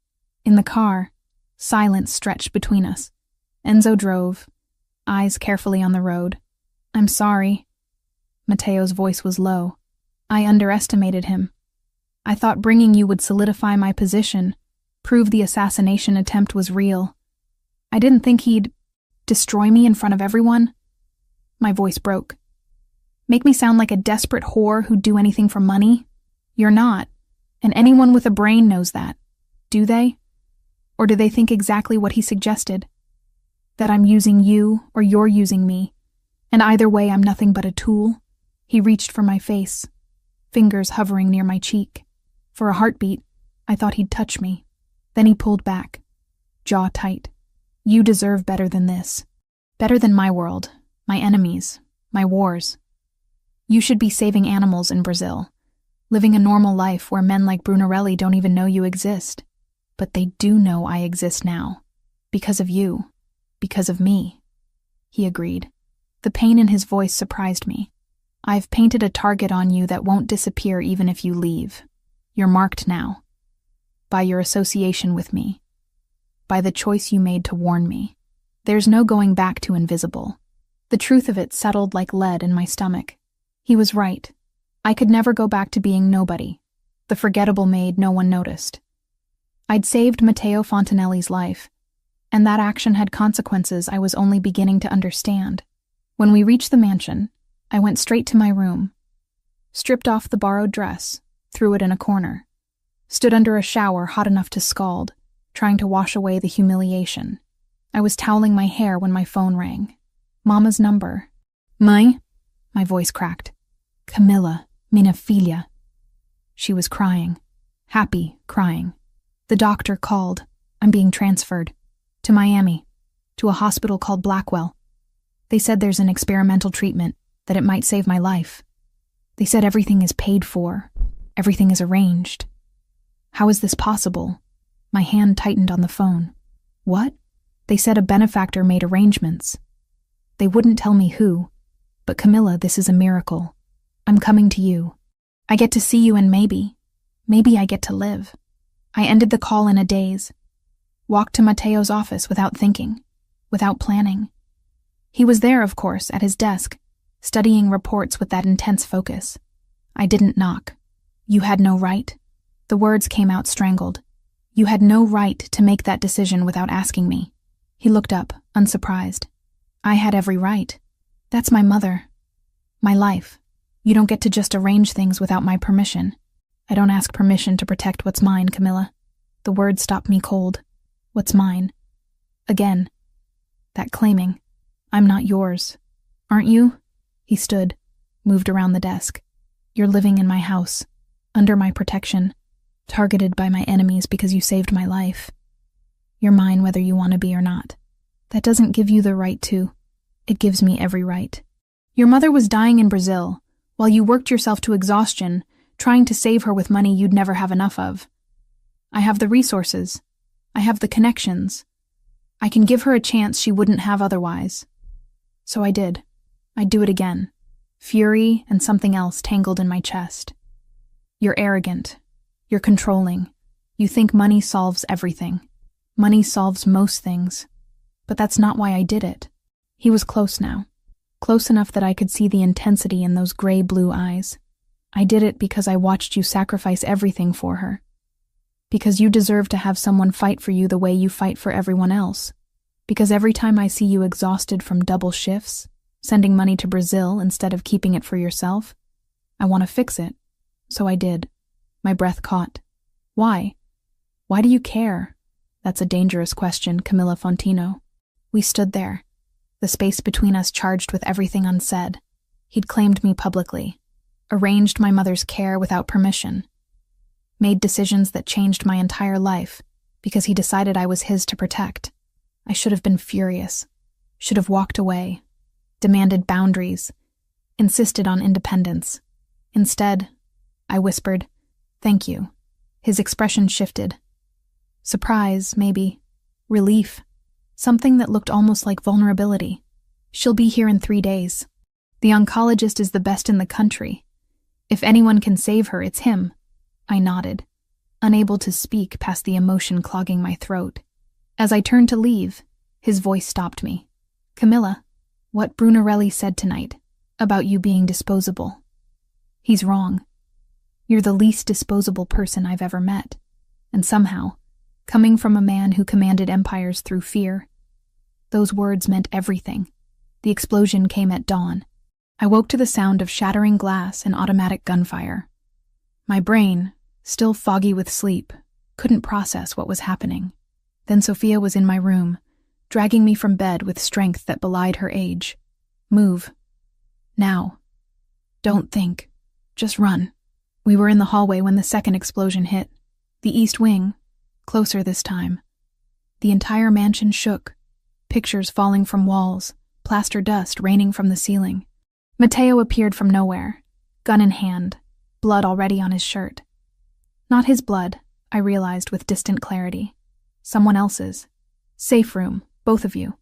In the car, silence stretched between us. Enzo drove, eyes carefully on the road. I'm sorry. Matteo's voice was low. I underestimated him. I thought bringing you would solidify my position, prove the assassination attempt was real. I didn't think he'd destroy me in front of everyone. My voice broke. Make me sound like a desperate whore who'd do anything for money? You're not, and anyone with a brain knows that. Do they? Or do they think exactly what he suggested? That I'm using you or you're using me, and either way I'm nothing but a tool? He reached for my face, fingers hovering near my cheek. For a heartbeat, I thought he'd touch me. Then he pulled back, jaw tight. You deserve better than this. Better than my world, my enemies, my wars. You should be saving animals in Brazil, living a normal life where men like Brunarelli don't even know you exist. But they do know I exist now. Because of you. Because of me. He agreed. The pain in his voice surprised me. I've painted a target on you that won't disappear even if you leave. You're marked now. By your association with me. By the choice you made to warn me. There's no going back to invisible. The truth of it settled like lead in my stomach. He was right. I could never go back to being nobody. The forgettable maid no one noticed. I'd saved Matteo Fontanelli's life, and that action had consequences I was only beginning to understand. When we reached the mansion, I went straight to my room, stripped off the borrowed dress, threw it in a corner, stood under a shower hot enough to scald, trying to wash away the humiliation. I was toweling my hair when my phone rang. Mama's number. Mãe? My voice cracked. Camilla, minha filha. She was crying. Happy, crying. The doctor called. I'm being transferred. To Miami. To a hospital called Blackwell. They said there's an experimental treatment, that it might save my life. They said everything is paid for. Everything is arranged. How is this possible? My hand tightened on the phone. What? They said a benefactor made arrangements. They wouldn't tell me who. But Camilla, this is a miracle. I'm coming to you. I get to see you and maybe I get to live. I ended the call in a daze. Walked to Matteo's office without thinking, without planning. He was there, of course, at his desk, studying reports with that intense focus. I didn't knock. You had no right. The words came out strangled. You had no right to make that decision without asking me. He looked up, unsurprised. I had every right. That's my mother. My life. You don't get to just arrange things without my permission. I don't ask permission to protect what's mine, Camilla. The word stopped me cold. What's mine? Again. That claiming. I'm not yours. Aren't you? He stood, moved around the desk. You're living in my house, under my protection, targeted by my enemies because you saved my life. You're mine whether you want to be or not. That doesn't give you the right to. It gives me every right. Your mother was dying in Brazil, while you worked yourself to exhaustion, trying to save her with money you'd never have enough of. I have the resources. I have the connections. I can give her a chance she wouldn't have otherwise. So I did. I'd do it again. Fury and something else tangled in my chest. You're arrogant. You're controlling. You think money solves everything. Money solves most things. But that's not why I did it. He was close now. Close enough that I could see the intensity in those gray-blue eyes. I did it because I watched you sacrifice everything for her. Because you deserve to have someone fight for you the way you fight for everyone else. Because every time I see you exhausted from double shifts, sending money to Brazil instead of keeping it for yourself, I want to fix it. So I did. My breath caught. Why? Why do you care? That's a dangerous question, Camilla Fontino. We stood there, the space between us charged with everything unsaid. He'd claimed me publicly, arranged my mother's care without permission, made decisions that changed my entire life because he decided I was his to protect. I should have been furious, should have walked away, demanded boundaries, insisted on independence. Instead, I whispered, "Thank you." His expression shifted. Surprise, maybe. Relief. Something that looked almost like vulnerability. "She'll be here in 3 days. The oncologist is the best in the country. If anyone can save her, it's him." I nodded, unable to speak past the emotion clogging my throat. As I turned to leave, his voice stopped me. "Camilla, what Brunarelli said tonight, about you being disposable. He's wrong. You're the least disposable person I've ever met. And somehow, coming from a man who commanded empires through fear, those words meant everything." The explosion came at dawn. I woke to the sound of shattering glass and automatic gunfire. My brain, still foggy with sleep, couldn't process what was happening. Then Sophia was in my room, dragging me from bed with strength that belied her age. "Move. Now. Don't think. Just run." We were in the hallway when the second explosion hit. The east wing, closer this time. The entire mansion shook, pictures falling from walls, plaster dust raining from the ceiling. Matteo appeared from nowhere, gun in hand, blood already on his shirt. Not his blood, I realized with distant clarity. Someone else's. "Safe room, both of you."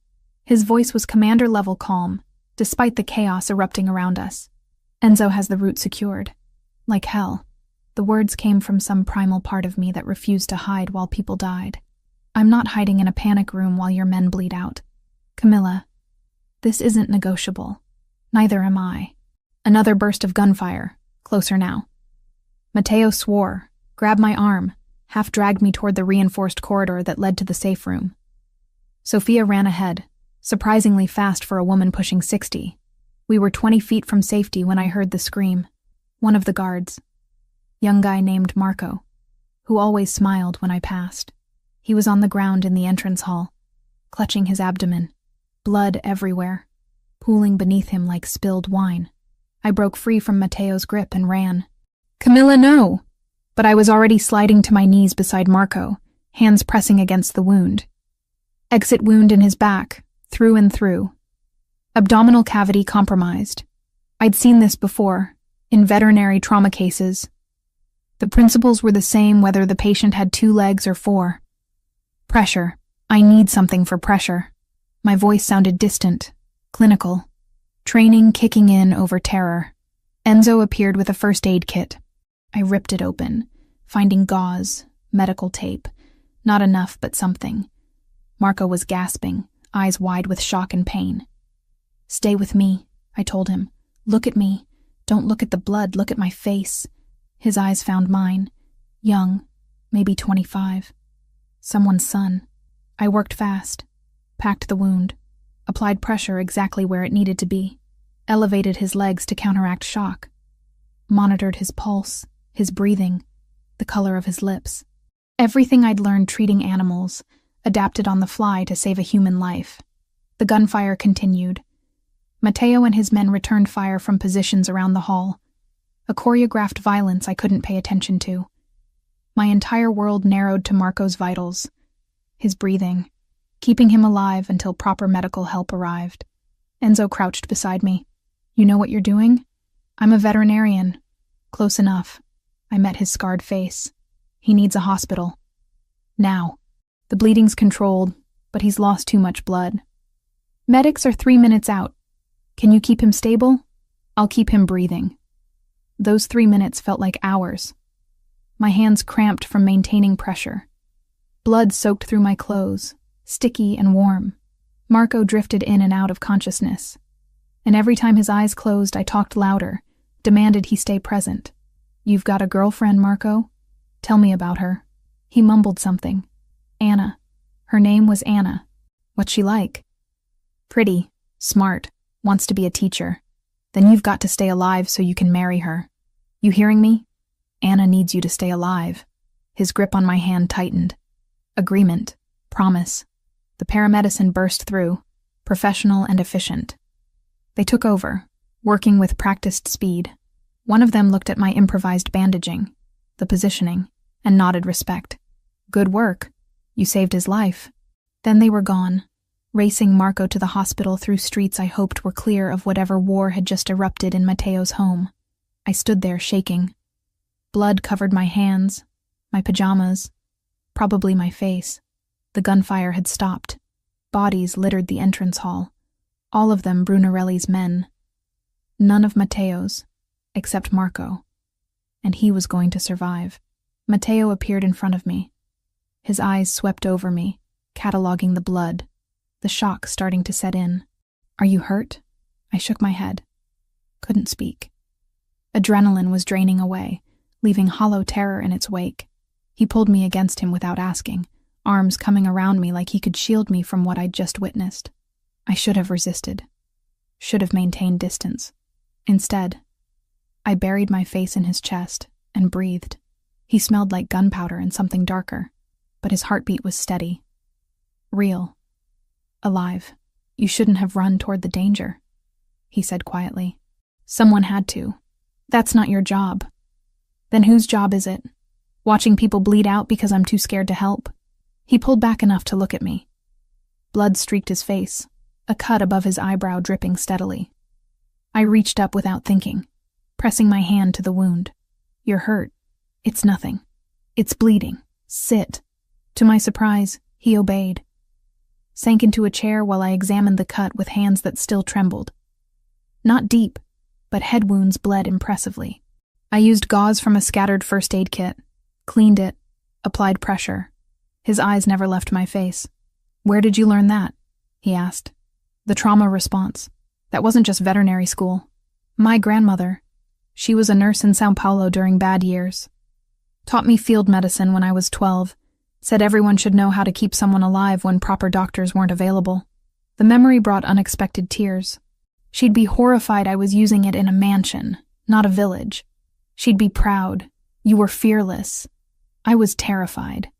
His voice was commander-level calm, despite the chaos erupting around us. "Enzo has the route secured." Like hell, the words came from some primal part of me that refused to hide while people died. "I'm not hiding in a panic room while your men bleed out. Camilla, this isn't negotiable. Neither am I." Another burst of gunfire, closer now. Matteo swore, grabbed my arm, half dragged me toward the reinforced corridor that led to the safe room. Sophia ran ahead, surprisingly fast for a woman pushing 60. We were 20 feet from safety when I heard the scream. One of the guards, young guy named Marco, who always smiled when I passed. He was on the ground in the entrance hall, clutching his abdomen, blood everywhere, pooling beneath him like spilled wine. I broke free from Matteo's grip and ran. "Camilla, no!" But I was already sliding to my knees beside Marco, hands pressing against the wound. Exit wound in his back, through and through. Abdominal cavity compromised. I'd seen this before, in veterinary trauma cases. The principles were the same whether the patient had 2 legs or 4. Pressure. I need something for pressure. My voice sounded distant, clinical. Training kicking in over terror. Enzo appeared with a first aid kit. I ripped it open, finding gauze, medical tape. Not enough, but something. Marco was gasping, eyes wide with shock and pain. "Stay with me," I told him. "Look at me. Don't look at the blood, look at my face." His eyes found mine. Young, maybe 25. Someone's son. I worked fast, packed the wound, applied pressure exactly where it needed to be, elevated his legs to counteract shock, monitored his pulse, his breathing, the color of his lips. Everything I'd learned treating animals, adapted on the fly to save a human life. The gunfire continued. Matteo and his men returned fire from positions around the hall. A choreographed violence I couldn't pay attention to. My entire world narrowed to Marco's vitals, his breathing, keeping him alive until proper medical help arrived. Enzo crouched beside me. "You know what you're doing?" "I'm a veterinarian." "Close enough." I met his scarred face. "He needs a hospital. Now. The bleeding's controlled, but he's lost too much blood. Medics are 3 minutes out. Can you keep him stable? I'll keep him breathing." Those 3 minutes felt like hours. My hands cramped from maintaining pressure. Blood soaked through my clothes, sticky and warm. Marco drifted in and out of consciousness. And every time his eyes closed, I talked louder, demanded he stay present. "You've got a girlfriend, Marco? Tell me about her." He mumbled something. "Anna. Her name was Anna. What's she like?" "Pretty, smart, wants to be a teacher. Then you've got to stay alive so you can marry her. You hearing me? Anna needs you to stay alive." His grip on my hand tightened. Agreement. Promise. The paramedicine burst through. professional and efficient. They took over, working with practiced speed. One of them looked at my improvised bandaging, the positioning, and nodded respect. Good work. You saved his life. Then they were gone, racing Marco to the hospital through streets I hoped were clear of whatever war had just erupted in Mateo's home. I stood there shaking. Blood covered my hands, my pajamas, probably my face. The gunfire had stopped. Bodies littered the entrance hall, all of them Brunarelli's men. None of Mateo's, except Marco. And he was going to survive. Mateo appeared in front of me. His eyes swept over me, cataloging the blood, the shock starting to set in. Are you hurt? I shook my head. Couldn't speak. Adrenaline was draining away, leaving hollow terror in its wake. He pulled me against him without asking, arms coming around me like he could shield me from what I'd just witnessed. I should have resisted. Should have maintained distance. Instead, I buried my face in his chest and breathed. He smelled like gunpowder and something darker, but his heartbeat was steady. Real. Alive. You shouldn't have run toward the danger, he said quietly. Someone had to. That's not your job. Then whose job is it? Watching people bleed out because I'm too scared to help? He pulled back enough to look at me. Blood streaked his face, a cut above his eyebrow dripping steadily. I reached up without thinking, pressing my hand to the wound. You're hurt. It's nothing. It's bleeding. Sit. To my surprise, he obeyed. Sank into a chair while I examined the cut with hands that still trembled. Not deep, but head wounds bled impressively. I used gauze from a scattered first aid kit, cleaned it, applied pressure. His eyes never left my face. Where did you learn that? He asked. The trauma response. That wasn't just veterinary school. My grandmother. She was a nurse in Sao Paulo during bad years. Taught me field medicine when I was 12. Said everyone should know how to keep someone alive when proper doctors weren't available. The memory brought unexpected tears. She'd be horrified I was using it in a mansion, not a village. She'd be proud. You were fearless. I was terrified.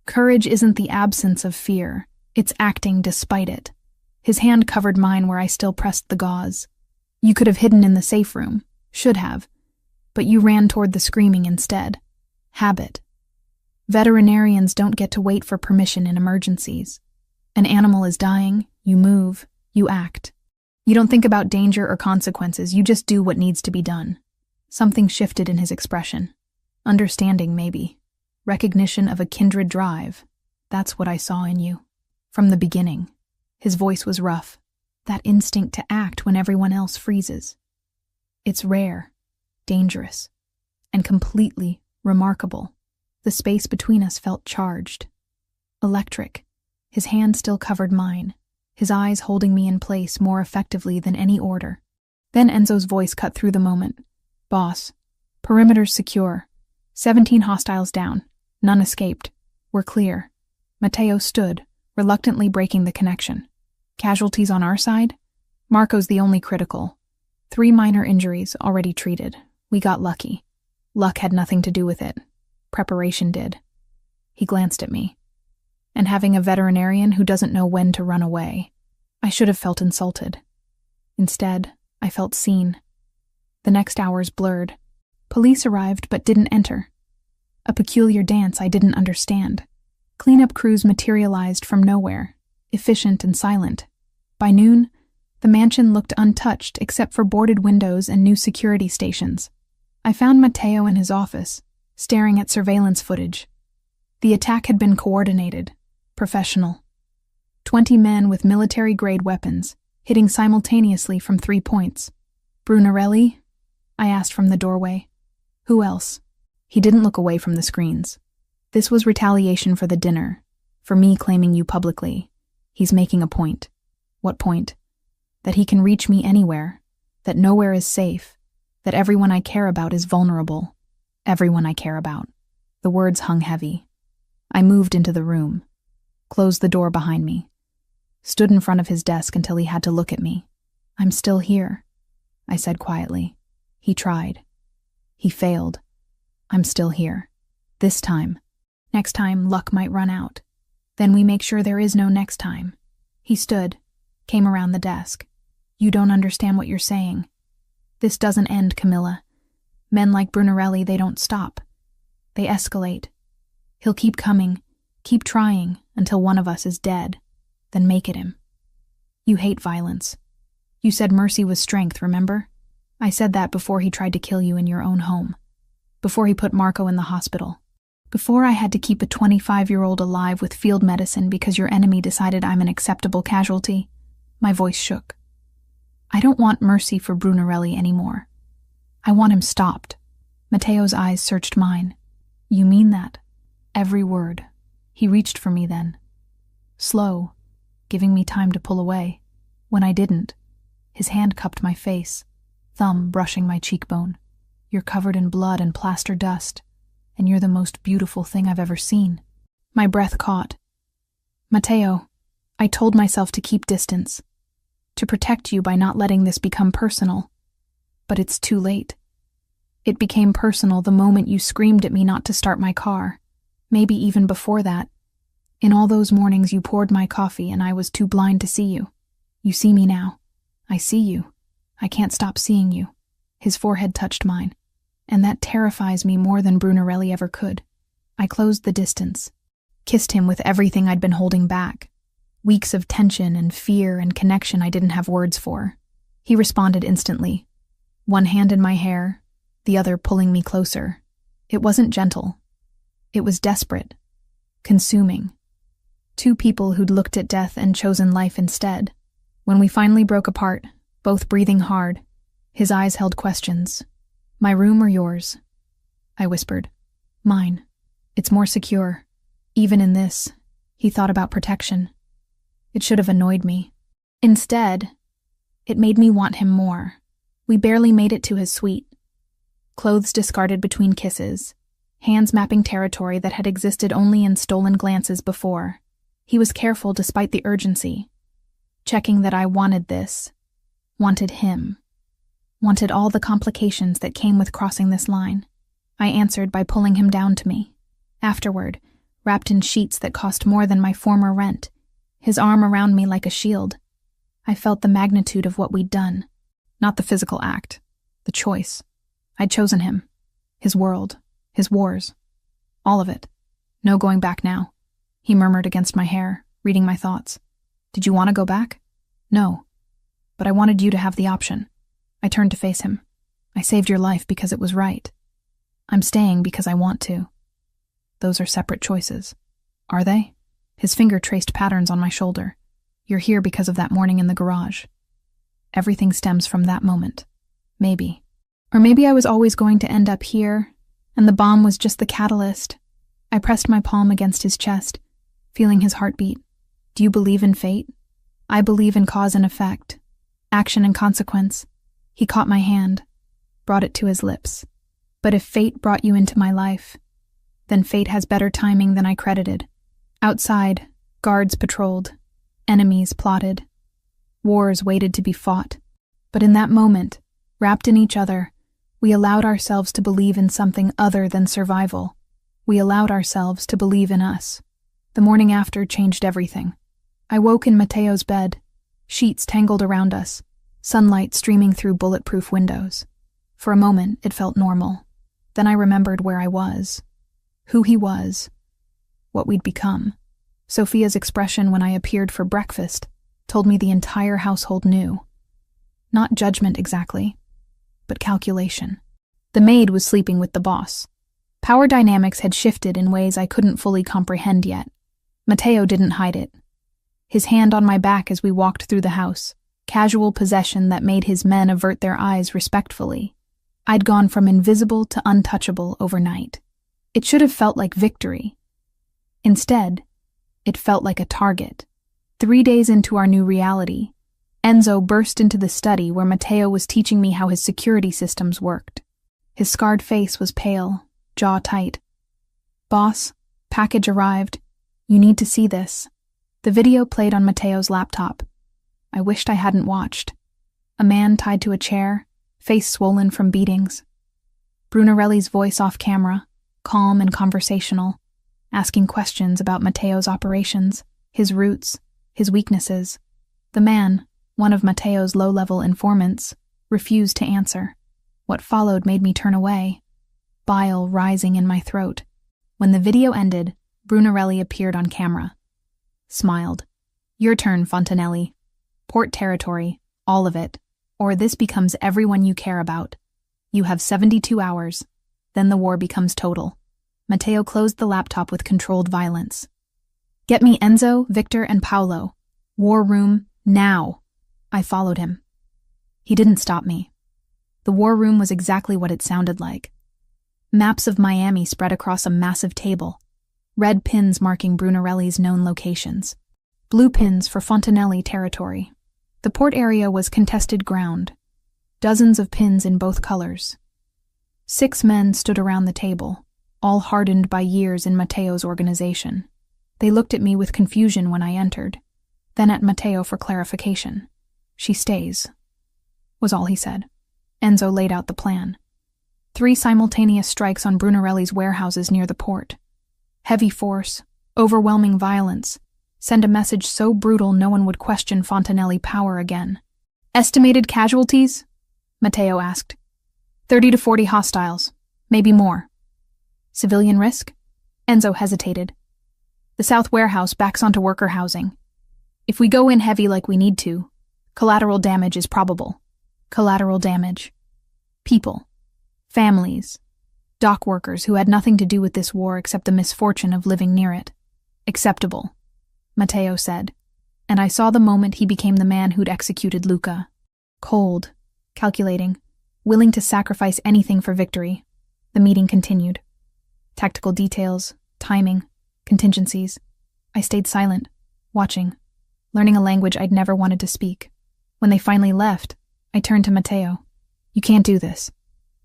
Courage isn't the absence of fear. It's acting despite it. His hand covered mine where I still pressed the gauze. You could have hidden in the safe room. Should have. But you ran toward the screaming instead. Habit. Veterinarians don't get to wait for permission in emergencies. An animal is dying, you move, you act. You don't think about danger or consequences, you just do what needs to be done. Something shifted in his expression. Understanding, maybe. Recognition of a kindred drive. That's what I saw in you. From the beginning. His voice was rough. That instinct to act when everyone else freezes. It's rare, dangerous, and completely remarkable. The space between us felt charged. Electric. His hand still covered mine, his eyes holding me in place more effectively than any order. Then Enzo's voice cut through the moment. Boss. Perimeter's secure. 17 hostiles down. None escaped. We're clear. Mateo stood, reluctantly breaking the connection. Casualties on our side? Marco's the only critical. 3 minor injuries already treated. We got lucky. Luck had nothing to do with it. Preparation did. He glanced at me. And having a veterinarian who doesn't know when to run away. I should have felt insulted. Instead, I felt seen. The next hours blurred. Police arrived but didn't enter. A peculiar dance I didn't understand. Cleanup crews materialized from nowhere, efficient and silent. By noon, the mansion looked untouched except for boarded windows and new security stations. I found Mateo in his office, staring at surveillance footage. The attack had been coordinated, professional. 20 men with military-grade weapons, hitting simultaneously from 3 points. Brunarelli? I asked from the doorway. Who else? He didn't look away from the screens. This was retaliation for the dinner, for me claiming you publicly. He's making a point. What point? That he can reach me anywhere, that nowhere is safe, that everyone I care about is vulnerable. Everyone I care about. The words hung heavy. I moved into the room, closed the door behind me, stood in front of his desk until he had to look at me. I'm still here, I said quietly. He tried. He failed. I'm still here. This time. Next time, luck might run out. Then we make sure there is no next time. He stood, came around the desk. You don't understand what you're saying. This doesn't end, Camilla. Men like Brunarelli, they don't stop. They escalate. He'll keep coming, keep trying, until one of us is dead. Then make it him. You hate violence. You said mercy was strength, remember? I said that before he tried to kill you in your own home. Before he put Marco in the hospital. Before I had to keep a 25-year-old alive with field medicine because your enemy decided I'm an acceptable casualty. My voice shook. I don't want mercy for Brunarelli anymore. I want him stopped. Matteo's eyes searched mine. You mean that? Every word. He reached for me then. Slow, giving me time to pull away. When I didn't, his hand cupped my face, thumb brushing my cheekbone. You're covered in blood and plaster dust, and you're the most beautiful thing I've ever seen. My breath caught. Matteo, I told myself to keep distance, to protect you by not letting this become personal. But it's too late. It became personal the moment you screamed at me not to start my car. Maybe even before that. In all those mornings you poured my coffee and I was too blind to see you. You see me now. I see you. I can't stop seeing you. His forehead touched mine. And that terrifies me more than Brunarelli ever could. I closed the distance, kissed him with everything I'd been holding back. Weeks of tension and fear and connection I didn't have words for. He responded instantly. One hand in my hair, the other pulling me closer. It wasn't gentle. It was desperate. Consuming. Two people who'd looked at death and chosen life instead. When we finally broke apart, both breathing hard, his eyes held questions. My room or yours? I whispered. Mine. It's more secure. Even in this, he thought about protection. It should have annoyed me. Instead, it made me want him more. We barely made it to his suite. Clothes discarded between kisses. Hands mapping territory that had existed only in stolen glances before. He was careful despite the urgency. Checking that I wanted this. Wanted him. Wanted all the complications that came with crossing this line. I answered by pulling him down to me. Afterward, wrapped in sheets that cost more than my former rent, his arm around me like a shield. I felt the magnitude of what we'd done. Not the physical act. The choice. I'd chosen him. His world. His wars. All of it. No going back now. He murmured against my hair, reading my thoughts. Did you want to go back? No. But I wanted you to have the option. I turned to face him. I saved your life because it was right. I'm staying because I want to. Those are separate choices. Are they? His finger traced patterns on my shoulder. You're here because of that morning in the garage. Everything stems from that moment. Maybe. Or maybe I was always going to end up here, and the bomb was just the catalyst. I pressed my palm against his chest, feeling his heartbeat. Do you believe in fate? I believe in cause and effect. Action and consequence. He caught my hand, brought it to his lips. But if fate brought you into my life, then fate has better timing than I credited. Outside, guards patrolled, enemies plotted, wars waited to be fought. But in that moment, wrapped in each other, we allowed ourselves to believe in something other than survival. We allowed ourselves to believe in us. The morning after changed everything. I woke in Matteo's bed, sheets tangled around us, sunlight streaming through bulletproof windows. For a moment, it felt normal. Then I remembered where I was, who he was, what we'd become. Sophia's expression when I appeared for breakfast told me the entire household knew. Not judgment exactly, but calculation. The maid was sleeping with the boss. Power dynamics had shifted in ways I couldn't fully comprehend yet. Matteo didn't hide it. His hand on my back as we walked through the house, casual possession that made his men avert their eyes respectfully. I'd gone from invisible to untouchable overnight. It should have felt like victory. Instead, it felt like a target. 3 days into our new reality, Enzo burst into the study where Matteo was teaching me how his security systems worked. His scarred face was pale, jaw tight. Boss, package arrived. You need to see this. The video played on Matteo's laptop. I wished I hadn't watched. A man tied to a chair, face swollen from beatings. Brunarelli's voice off camera, calm and conversational, asking questions about Matteo's operations, his roots, his weaknesses. The man, one of Matteo's low-level informants, refused to answer. What followed made me turn away, bile rising in my throat. When the video ended, Brunarelli appeared on camera. Smiled. "Your turn, Fontanelli. Port territory, all of it, or this becomes everyone you care about. You have 72 hours, then the war becomes total." Matteo closed the laptop with controlled violence. "Get me Enzo, Victor, and Paolo. War room, now." I followed him. He didn't stop me. The war room was exactly what it sounded like. Maps of Miami spread across a massive table, red pins marking Brunarelli's known locations, blue pins for Fontanelli territory. The port area was contested ground, dozens of pins in both colors. 6 men stood around the table, all hardened by years in Matteo's organization. They looked at me with confusion when I entered, then at Matteo for clarification. "She stays," was all he said. Enzo laid out the plan. 3 simultaneous strikes on Brunarelli's warehouses near the port. Heavy force, overwhelming violence, send a message so brutal no one would question Fontanelli power again. "Estimated casualties?" Matteo asked. 30 to 40 hostiles, maybe more." "Civilian risk?" Enzo hesitated. "The South Warehouse backs onto worker housing. If we go in heavy like we need to, collateral damage is probable." Collateral damage. People. Families. Dock workers who had nothing to do with this war except the misfortune of living near it. "Acceptable," Matteo said, and I saw the moment he became the man who'd executed Luca. Cold, calculating, willing to sacrifice anything for victory. The meeting continued. Tactical details, timing, contingencies. I stayed silent, watching, learning a language I'd never wanted to speak. When they finally left, I turned to Matteo. "You can't do this."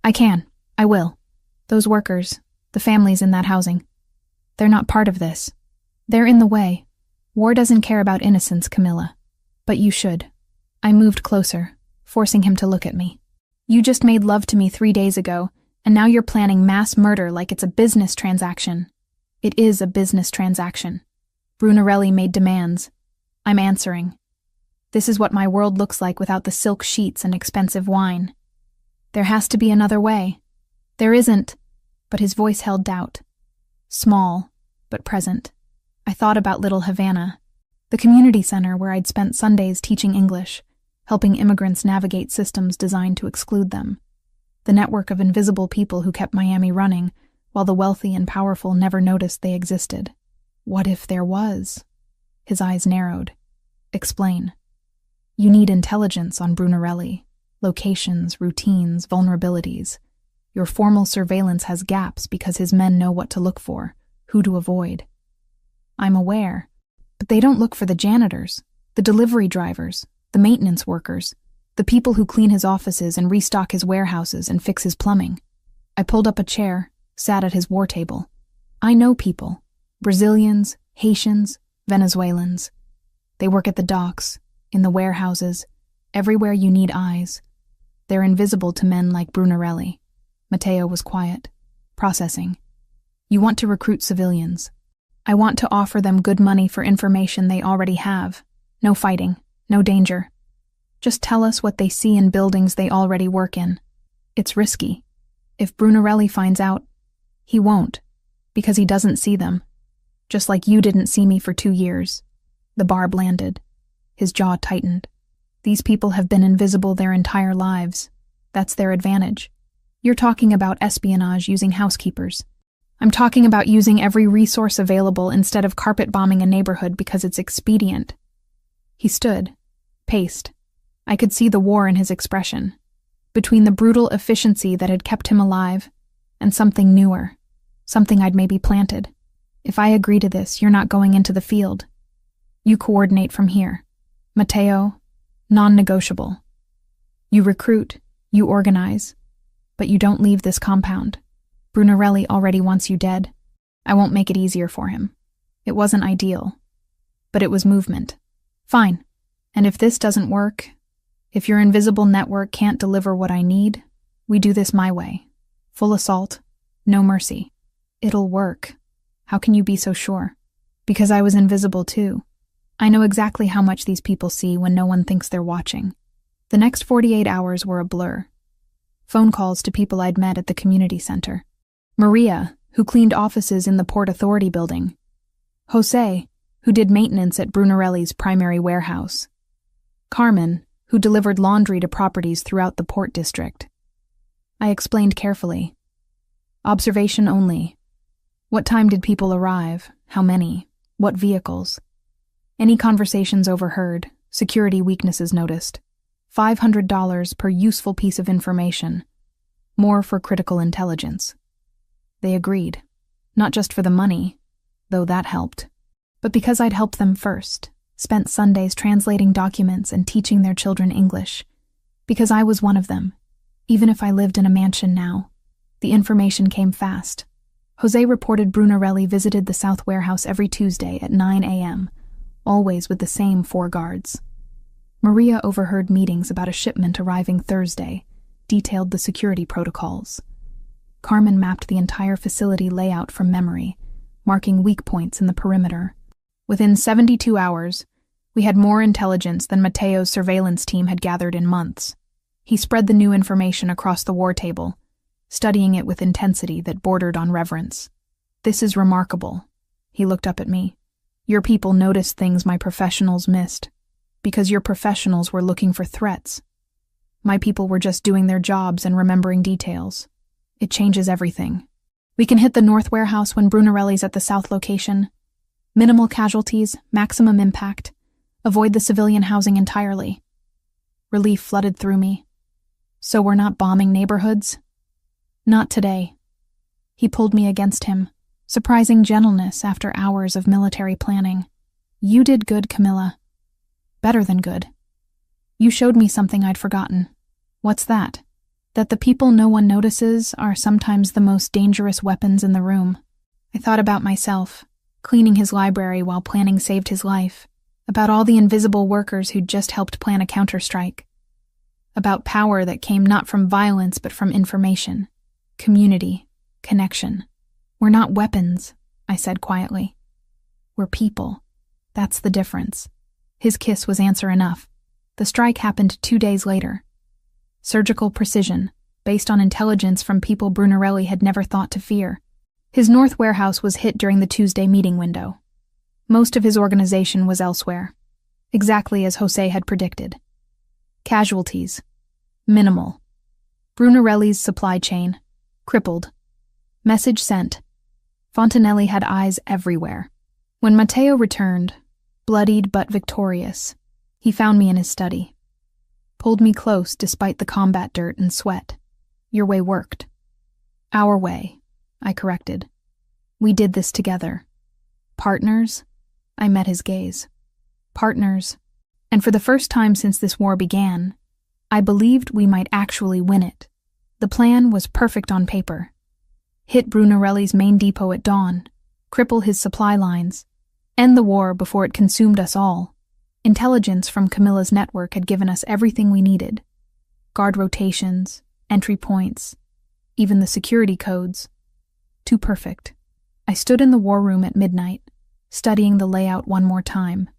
"I can. I will. Those workers, the families in that housing, they're not part of this. They're in the way. War doesn't care about innocence, Camilla. But you should." I moved closer, forcing him to look at me. "You just made love to me 3 days ago, and now you're planning mass murder like it's a business transaction." "It is a business transaction. Brunarelli made demands. I'm answering. This is what my world looks like without the silk sheets and expensive wine. There has to be another way." "There isn't," but his voice held doubt. Small, but present. I thought about Little Havana, the community center where I'd spent Sundays teaching English, helping immigrants navigate systems designed to exclude them. The network of invisible people who kept Miami running, while the wealthy and powerful never noticed they existed. What if there was? His eyes narrowed. "Explain." "You need intelligence on Brunarelli. Locations, routines, vulnerabilities. Your formal surveillance has gaps because his men know what to look for, who to avoid." "I'm aware. But they don't look for the janitors, the delivery drivers, the maintenance workers, the people who clean his offices and restock his warehouses and fix his plumbing." I pulled up a chair, sat at his war table. "I know people. Brazilians, Haitians, Venezuelans. They work at the docks, in the warehouses, everywhere you need eyes. They're invisible to men like Brunarelli." Matteo was quiet, processing. "You want to recruit civilians. I want to offer them good money for information they already have. No fighting, no danger. Just tell us what they see in buildings they already work in. It's risky. If Brunarelli finds out, he won't, because he doesn't see them. Just like you didn't see me for 2 years." The barb landed. His jaw tightened. "These people have been invisible their entire lives. That's their advantage. You're talking about espionage using housekeepers. I'm talking about using every resource available instead of carpet bombing a neighborhood because it's expedient." He stood, paced. I could see the war in his expression, between the brutal efficiency that had kept him alive and something newer, something I'd maybe planted. "If I agree to this, you're not going into the field. You coordinate from here. Matteo, non-negotiable. You recruit, you organize, but you don't leave this compound. Brunarelli already wants you dead. I won't make it easier for him. It wasn't ideal, but it was movement. Fine. And if this doesn't work, if your invisible network can't deliver what I need, we do this my way. Full assault, no mercy. It'll work. How can you be so sure?" "Because I was invisible too. I know exactly how much these people see when no one thinks they're watching. The next 48 hours were a blur. Phone calls to people I'd met at the community center. Maria, who cleaned offices in the Port Authority building. Jose, who did maintenance at Brunarelli's primary warehouse. Carmen, who delivered laundry to properties throughout the Port District. I explained carefully. Observation only. What time did people arrive? How many? What vehicles? Any conversations overheard, security weaknesses noticed. $500 per useful piece of information. More for critical intelligence. They agreed. Not just for the money, though that helped, but because I'd helped them first, spent Sundays translating documents and teaching their children English. Because I was one of them. Even if I lived in a mansion now, the information came fast. Jose reported Brunarelli visited the South Warehouse every Tuesday at 9 a.m., always with the same 4 guards. Maria overheard meetings about a shipment arriving Thursday, detailed the security protocols. Carmen mapped the entire facility layout from memory, marking weak points in the perimeter. Within 72 hours, we had more intelligence than Mateo's surveillance team had gathered in months. He spread the new information across the war table, studying it with intensity that bordered on reverence. This is remarkable. He looked up at me. Your people noticed things my professionals missed, because your professionals were looking for threats. My people were just doing their jobs and remembering details. It changes everything. We can hit the North Warehouse when Brunarelli's at the South location. Minimal casualties, maximum impact. Avoid the civilian housing entirely. Relief flooded through me. So we're not bombing neighborhoods? Not today. He pulled me against him, surprising gentleness after hours of military planning. You did good, Camilla. Better than good. You showed me something I'd forgotten. What's that? That the people no one notices are sometimes the most dangerous weapons in the room. I thought about myself, cleaning his library while planning saved his life, about all the invisible workers who'd just helped plan a counterstrike, about power that came not from violence but from information, community, connection. We're not weapons, I said quietly. We're people. That's the difference. His kiss was answer enough. The strike happened 2 days later. Surgical precision, based on intelligence from people Brunarelli had never thought to fear. His North Warehouse was hit during the Tuesday meeting window. Most of his organization was elsewhere, exactly as Jose had predicted. Casualties. Minimal. Brunarelli's supply chain. Crippled. Message sent. Fontanelli had eyes everywhere. When Matteo returned, bloodied but victorious, he found me in his study. Pulled me close despite the combat dirt and sweat. Your way worked. Our way, I corrected. We did this together. Partners? I met his gaze. Partners. And for the first time since this war began, I believed we might actually win it. The plan was perfect on paper. Hit Brunarelli's main depot at dawn, cripple his supply lines, end the war before it consumed us all. Intelligence from Camilla's network had given us everything we needed. Guard rotations, entry points, even the security codes. Too perfect. I stood in the war room at midnight, studying the layout one more time.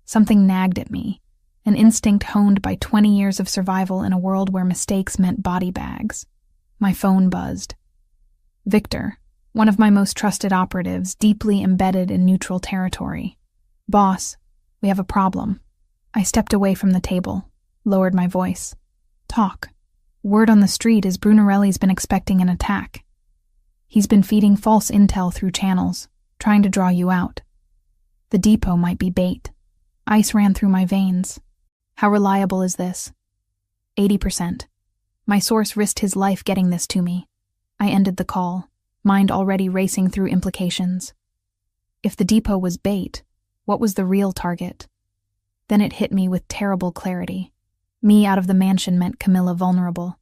Something nagged at me, an instinct honed by 20 years of survival in a world where mistakes meant body bags. My phone buzzed. Victor, one of my most trusted operatives, deeply embedded in neutral territory. Boss, we have a problem. I stepped away from the table, lowered my voice. Talk. Word on the street is Brunarelli's been expecting an attack. He's been feeding false intel through channels, trying to draw you out. The depot might be bait. Ice ran through my veins. How reliable is this? 80%. My source risked his life getting this to me. I ended the call, mind already racing through implications. If the depot was bait, what was the real target? Then it hit me with terrible clarity. Me out of the mansion meant Camilla vulnerable.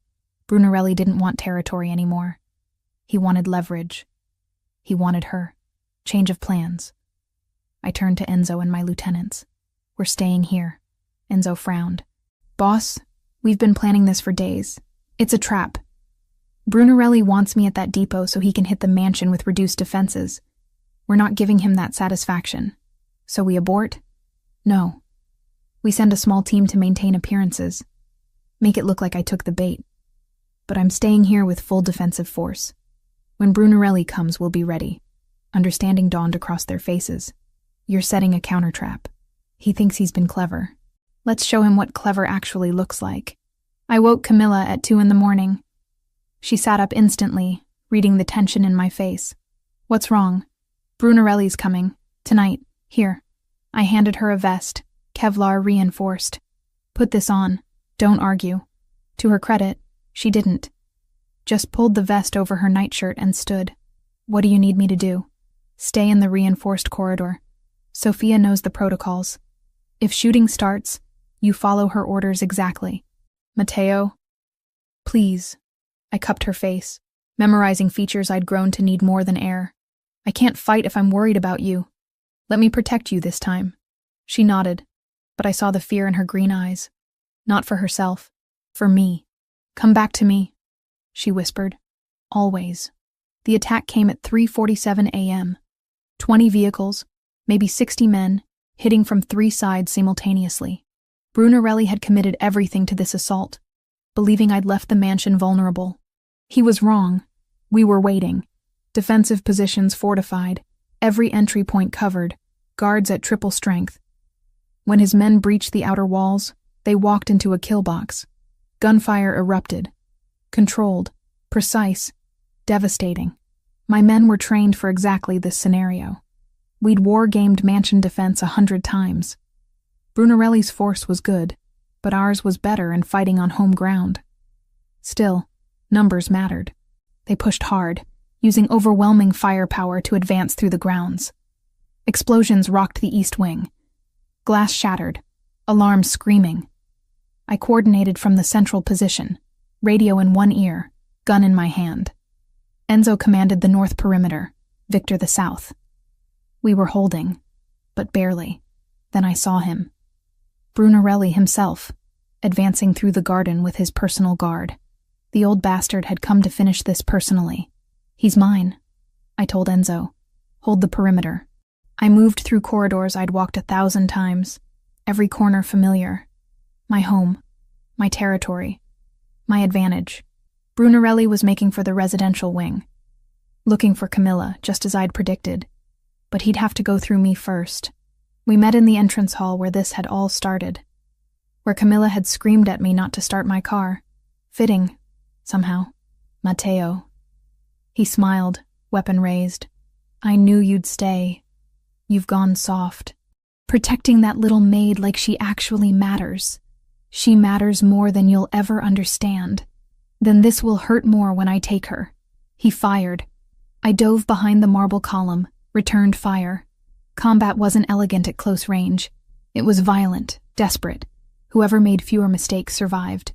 Brunarelli didn't want territory anymore. He wanted leverage. He wanted her. Change of plans. I turned to Enzo and my lieutenants. We're staying here. Enzo frowned. Boss, we've been planning this for days. It's a trap. Brunarelli wants me at that depot so he can hit the mansion with reduced defenses. We're not giving him that satisfaction. So we abort? No. We send a small team to maintain appearances. Make it look like I took the bait. But I'm staying here with full defensive force. When Brunarelli comes, we'll be ready. Understanding dawned across their faces. You're setting a counter-trap. He thinks he's been clever. Let's show him what clever actually looks like. I woke Camilla at 2 a.m. She sat up instantly, reading the tension in my face. What's wrong? Brunarelli's coming. Tonight. Here. I handed her a vest, Kevlar reinforced. Put this on. Don't argue. To her credit, she didn't. Just pulled the vest over her nightshirt and stood. What do you need me to do? Stay in the reinforced corridor. Sophia knows the protocols. If shooting starts, you follow her orders exactly. Matteo? Please. I cupped her face, memorizing features I'd grown to need more than air. I can't fight if I'm worried about you. Let me protect you this time. She nodded, but I saw the fear in her green eyes. Not for herself. For me. Come back to me, she whispered. Always. The attack came at 3:47 a.m. 20 vehicles, maybe 60 men, hitting from 3 sides simultaneously. Brunarelli had committed everything to this assault, believing I'd left the mansion vulnerable. He was wrong. We were waiting. Defensive positions fortified, every entry point covered, guards at triple strength. When his men breached the outer walls, they walked into a kill box. Gunfire erupted. Controlled, precise, devastating. My men were trained for exactly this scenario. We'd war-gamed mansion defense 100 times. Brunarelli's force was good, but ours was better in fighting on home ground. Still, numbers mattered. They pushed hard, using overwhelming firepower to advance through the grounds. Explosions rocked the east wing. Glass shattered, alarms screaming. I coordinated from the central position, radio in one ear, gun in my hand. Enzo commanded the north perimeter, Victor the south. We were holding, but barely. Then I saw him. Brunarelli himself, advancing through the garden with his personal guard. The old bastard had come to finish this personally. He's mine, I told Enzo. Hold the perimeter. I moved through corridors I'd walked 1,000 times, every corner familiar. My home, my territory, my advantage. Brunarelli was making for the residential wing, looking for Camilla, just as I'd predicted. But he'd have to go through me first. We met in the entrance hall where this had all started, where Camilla had screamed at me not to start my car. Fitting, somehow. Matteo. He smiled, weapon raised. I knew you'd stay. You've gone soft. Protecting that little maid like she actually matters. She matters more than you'll ever understand. Then this will hurt more when I take her. He fired. I dove behind the marble column, returned fire. Combat wasn't elegant at close range. It was violent, desperate. Whoever made fewer mistakes survived.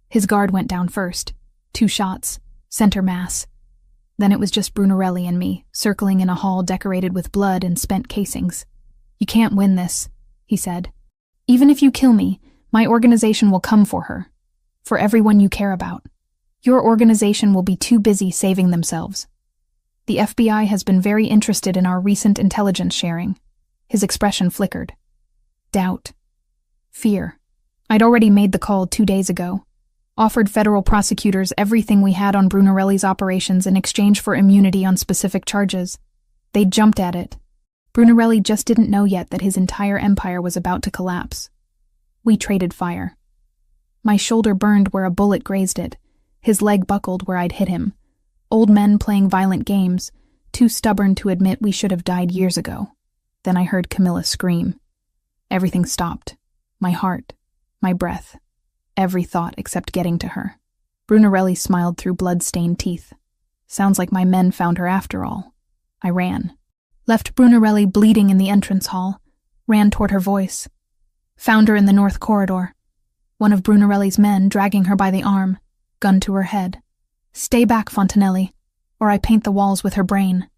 His guard went down first. 2 shots. Center mass. Then it was just Brunarelli and me, circling in a hall decorated with blood and spent casings. You can't win this, he said. Even if you kill me, my organization will come for her. For everyone you care about. Your organization will be too busy saving themselves. The FBI has been very interested in our recent intelligence sharing. His expression flickered. Doubt. Fear. I'd already made the call 2 days ago. Offered federal prosecutors everything we had on Brunarelli's operations in exchange for immunity on specific charges. They jumped at it. Brunarelli just didn't know yet that his entire empire was about to collapse. We traded fire. My shoulder burned where a bullet grazed it. His leg buckled where I'd hit him. Old men playing violent games, too stubborn to admit we should have died years ago. Then I heard Camilla scream. Everything stopped. My heart, my breath, every thought except getting to her. Brunarelli smiled through blood-stained teeth. Sounds like my men found her after all. I ran. Left Brunarelli bleeding in the entrance hall. Ran toward her voice. Found her in the north corridor. One of Brunarelli's men dragging her by the arm, gun to her head. Stay back, Fontanelli, or I paint the walls with her brain.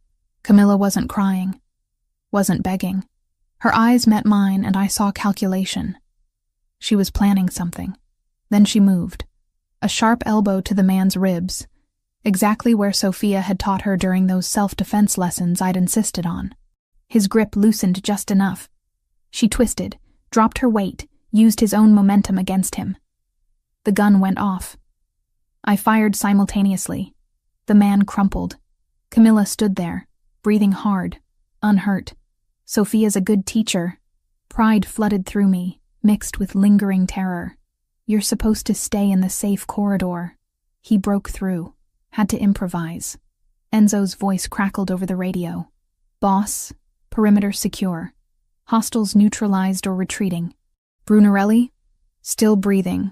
Camilla wasn't crying. Wasn't begging. Her eyes met mine and I saw calculation. She was planning something. Then she moved. A sharp elbow to the man's ribs. Exactly where Sophia had taught her during those self-defense lessons I'd insisted on. His grip loosened just enough. She twisted, dropped her weight, used his own momentum against him. The gun went off. I fired simultaneously. The man crumpled. Camilla stood there, breathing hard, unhurt. Sophia's a good teacher. Pride flooded through me, mixed with lingering terror. You're supposed to stay in the safe corridor. He broke through, had to improvise. Enzo's voice crackled over the radio. Boss, perimeter secure. Hostiles neutralized or retreating. Brunarelli? Still breathing.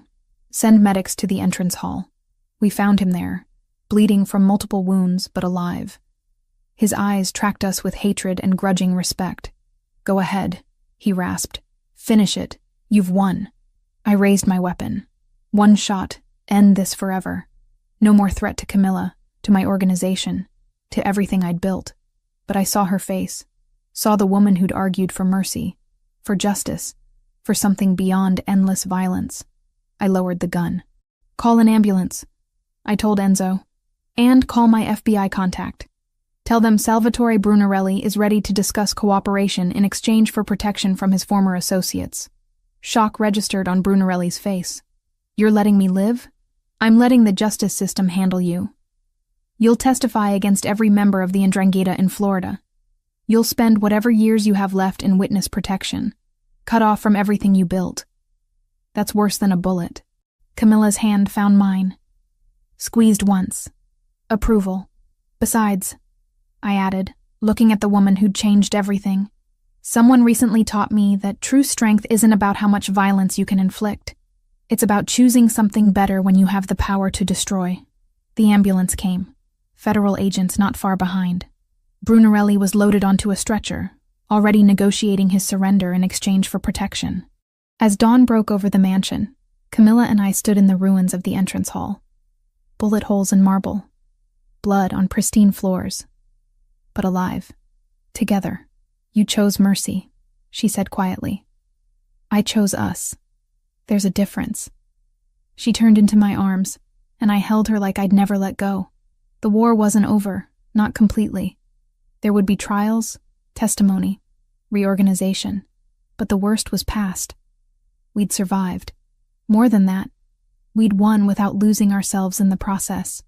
Send medics to the entrance hall. We found him there, bleeding from multiple wounds but alive. His eyes tracked us with hatred and grudging respect. Go ahead, he rasped. Finish it. You've won. I raised my weapon. One shot, end this forever. No more threat to Camilla, to my organization, to everything I'd built. But I saw her face, saw the woman who'd argued for mercy, for justice, for something beyond endless violence. I lowered the gun. Call an ambulance, I told Enzo, and call my FBI contact. Tell them Salvatore Brunarelli is ready to discuss cooperation in exchange for protection from his former associates. Shock registered on Brunarelli's face. You're letting me live? I'm letting the justice system handle you. You'll testify against every member of the 'Ndrangheta in Florida. You'll spend whatever years you have left in witness protection, cut off from everything you built. That's worse than a bullet. Camilla's hand found mine. Squeezed once. Approval. Besides, I added, looking at the woman who'd changed everything, someone recently taught me that true strength isn't about how much violence you can inflict. It's about choosing something better when you have the power to destroy. The ambulance came. Federal agents not far behind. Brunarelli was loaded onto a stretcher, already negotiating his surrender in exchange for protection. As dawn broke over the mansion, Camilla and I stood in the ruins of the entrance hall. Bullet holes in marble. Blood on pristine floors. But alive. Together. You chose mercy, she said quietly. I chose us. There's a difference. She turned into my arms, and I held her like I'd never let go. The war wasn't over, not completely. There would be trials, testimony, reorganization, but the worst was past. We'd survived. More than that, we'd won without losing ourselves in the process.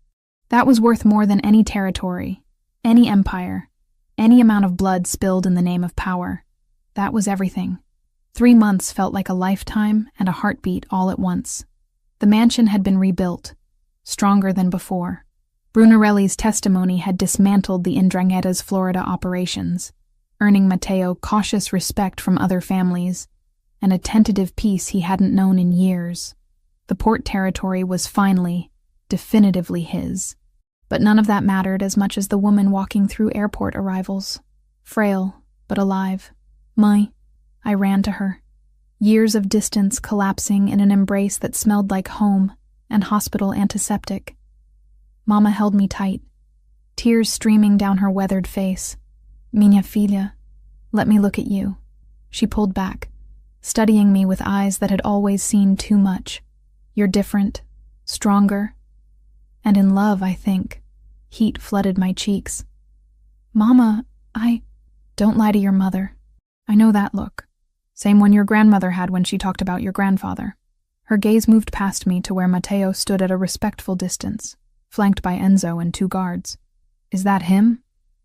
That was worth more than any territory, any empire, any amount of blood spilled in the name of power. That was everything. 3 months felt like a lifetime and a heartbeat all at once. The mansion had been rebuilt, stronger than before. Brunarelli's testimony had dismantled the 'Ndrangheta's Florida operations, earning Matteo cautious respect from other families, and a tentative peace he hadn't known in years. The port territory was finally, definitively his. But none of that mattered as much as the woman walking through airport arrivals, frail but alive. I ran to her, years of distance collapsing in an embrace that smelled like home and hospital antiseptic. Mama held me tight, tears streaming down her weathered face. Minha filha, let me look at you. She pulled back, studying me with eyes that had always seen too much. You're different, stronger, and in love, I think. Heat flooded my cheeks. Mama, Don't lie to your mother. I know that look. Same one your grandmother had when she talked about your grandfather. Her gaze moved past me to where Matteo stood at a respectful distance, flanked by Enzo and 2 guards. Is that him?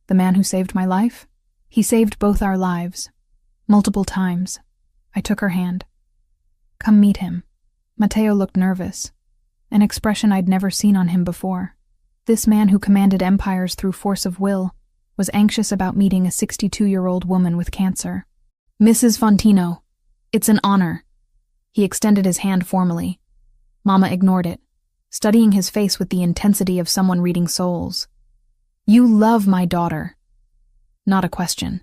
The man who saved my life? He saved both our lives. Multiple times. I took her hand. Come meet him. Matteo looked nervous, an expression I'd never seen on him before. This man who commanded empires through force of will was anxious about meeting a 62-year-old woman with cancer. Mrs. Fontino, it's an honor. He extended his hand formally. Mama ignored it, studying his face with the intensity of someone reading souls. You love my daughter. Not a question.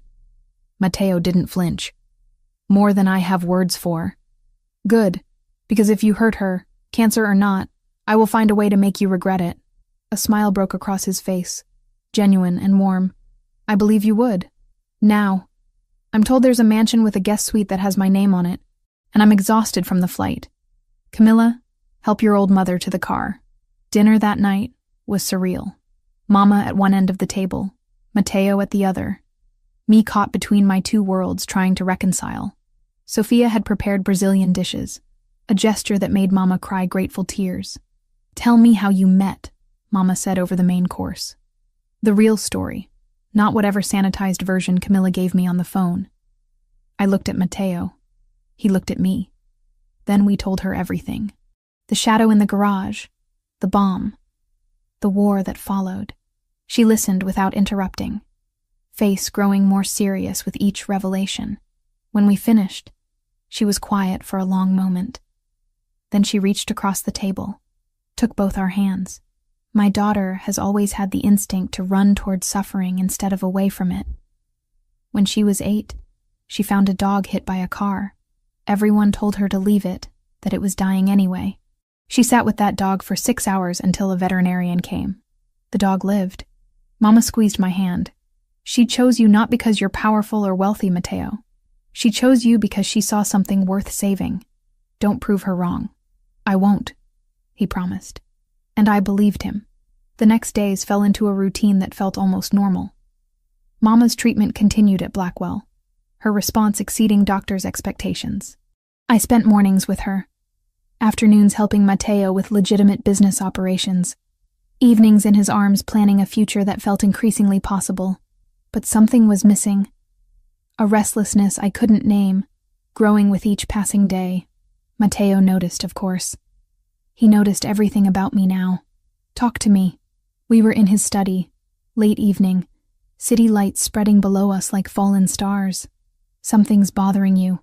Matteo didn't flinch. More than I have words for. Good, because if you hurt her, cancer or not, I will find a way to make you regret it. A smile broke across his face, genuine and warm. I believe you would. Now. I'm told there's a mansion with a guest suite that has my name on it, and I'm exhausted from the flight. Camilla, help your old mother to the car. Dinner that night was surreal. Mama at one end of the table, Matteo at the other. Me caught between my 2 worlds trying to reconcile. Sophia had prepared Brazilian dishes, a gesture that made Mama cry grateful tears. "Tell me how you met," Mama said over the main course. The real story, not whatever sanitized version Camilla gave me on the phone. I looked at Mateo. He looked at me. Then we told her everything. The shadow in the garage, the bomb, the war that followed. She listened without interrupting, face growing more serious with each revelation. When we finished, she was quiet for a long moment. Then she reached across the table, took both our hands. My daughter has always had the instinct to run towards suffering instead of away from it. When she was 8, she found a dog hit by a car. Everyone told her to leave it, that it was dying anyway. She sat with that dog for 6 hours until a veterinarian came. The dog lived. Mama squeezed my hand. She chose you not because you're powerful or wealthy, Mateo. She chose you because she saw something worth saving. Don't prove her wrong. I won't, he promised. And I believed him. The next days fell into a routine that felt almost normal. Mama's treatment continued at Blackwell, her response exceeding doctors' expectations. I spent mornings with her, afternoons helping Mateo with legitimate business operations, evenings in his arms planning a future that felt increasingly possible. But something was missing. A restlessness I couldn't name, growing with each passing day. Mateo noticed, of course. He noticed everything about me now. "Talk to me." We were in his study, late evening, city lights spreading below us like fallen stars. "Something's bothering you.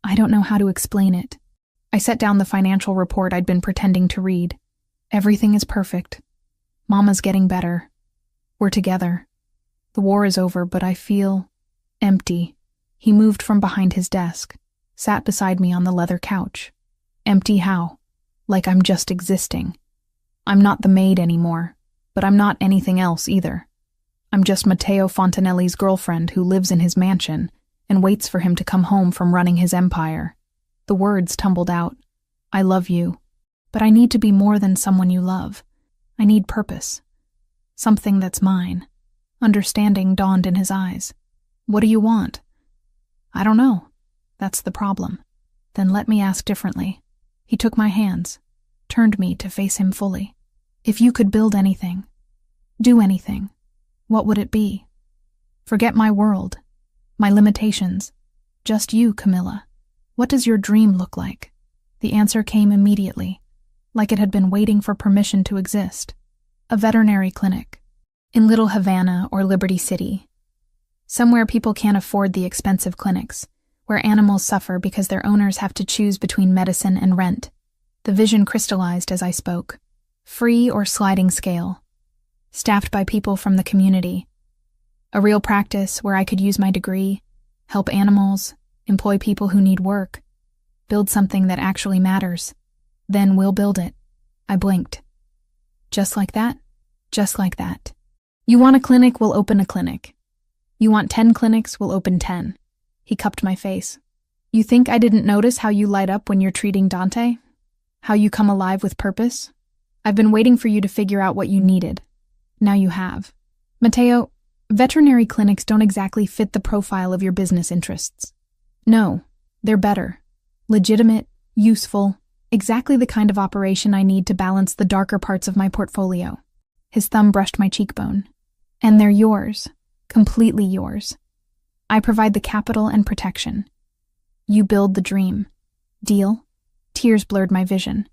I don't know how to explain it." I set down the financial report I'd been pretending to read. "Everything is perfect. Mama's getting better. We're together. The war is over, but I feel empty." He moved from behind his desk, sat beside me on the leather couch. "Empty how? Like I'm just existing. I'm not the maid anymore, but I'm not anything else either. I'm just Matteo Fontanelli's girlfriend who lives in his mansion and waits for him to come home from running his empire." The words tumbled out. "I love you, but I need to be more than someone you love. I need purpose. Something that's mine." Understanding dawned in his eyes. "What do you want?" "I don't know. That's the problem." "Then let me ask differently." He took my hands, turned me to face him fully. "If you could build anything, do anything, what would it be? Forget my world, my limitations. Just you, Camilla. What does your dream look like?" The answer came immediately, like it had been waiting for permission to exist. A veterinary clinic. In Little Havana or Liberty City. Somewhere people can't afford the expensive clinics, where animals suffer because their owners have to choose between medicine and rent. The vision crystallized as I spoke. Free or sliding scale. Staffed by people from the community. A real practice where I could use my degree, help animals, employ people who need work, build something that actually matters. Then we'll build it. I blinked. Just like that? Just like that. "You want a clinic, we'll open a clinic. You want 10 clinics, we'll open 10. He cupped my face. "You think I didn't notice how you light up when you're treating Dante? How you come alive with purpose? I've been waiting for you to figure out what you needed. Now you have. Mateo, veterinary clinics don't exactly fit the profile of your business interests. No, they're better. Legitimate, useful, exactly the kind of operation I need to balance the darker parts of my portfolio." His thumb brushed my cheekbone. "And they're yours, completely yours. I provide the capital and protection. You build the dream. Deal?" Tears blurred my vision.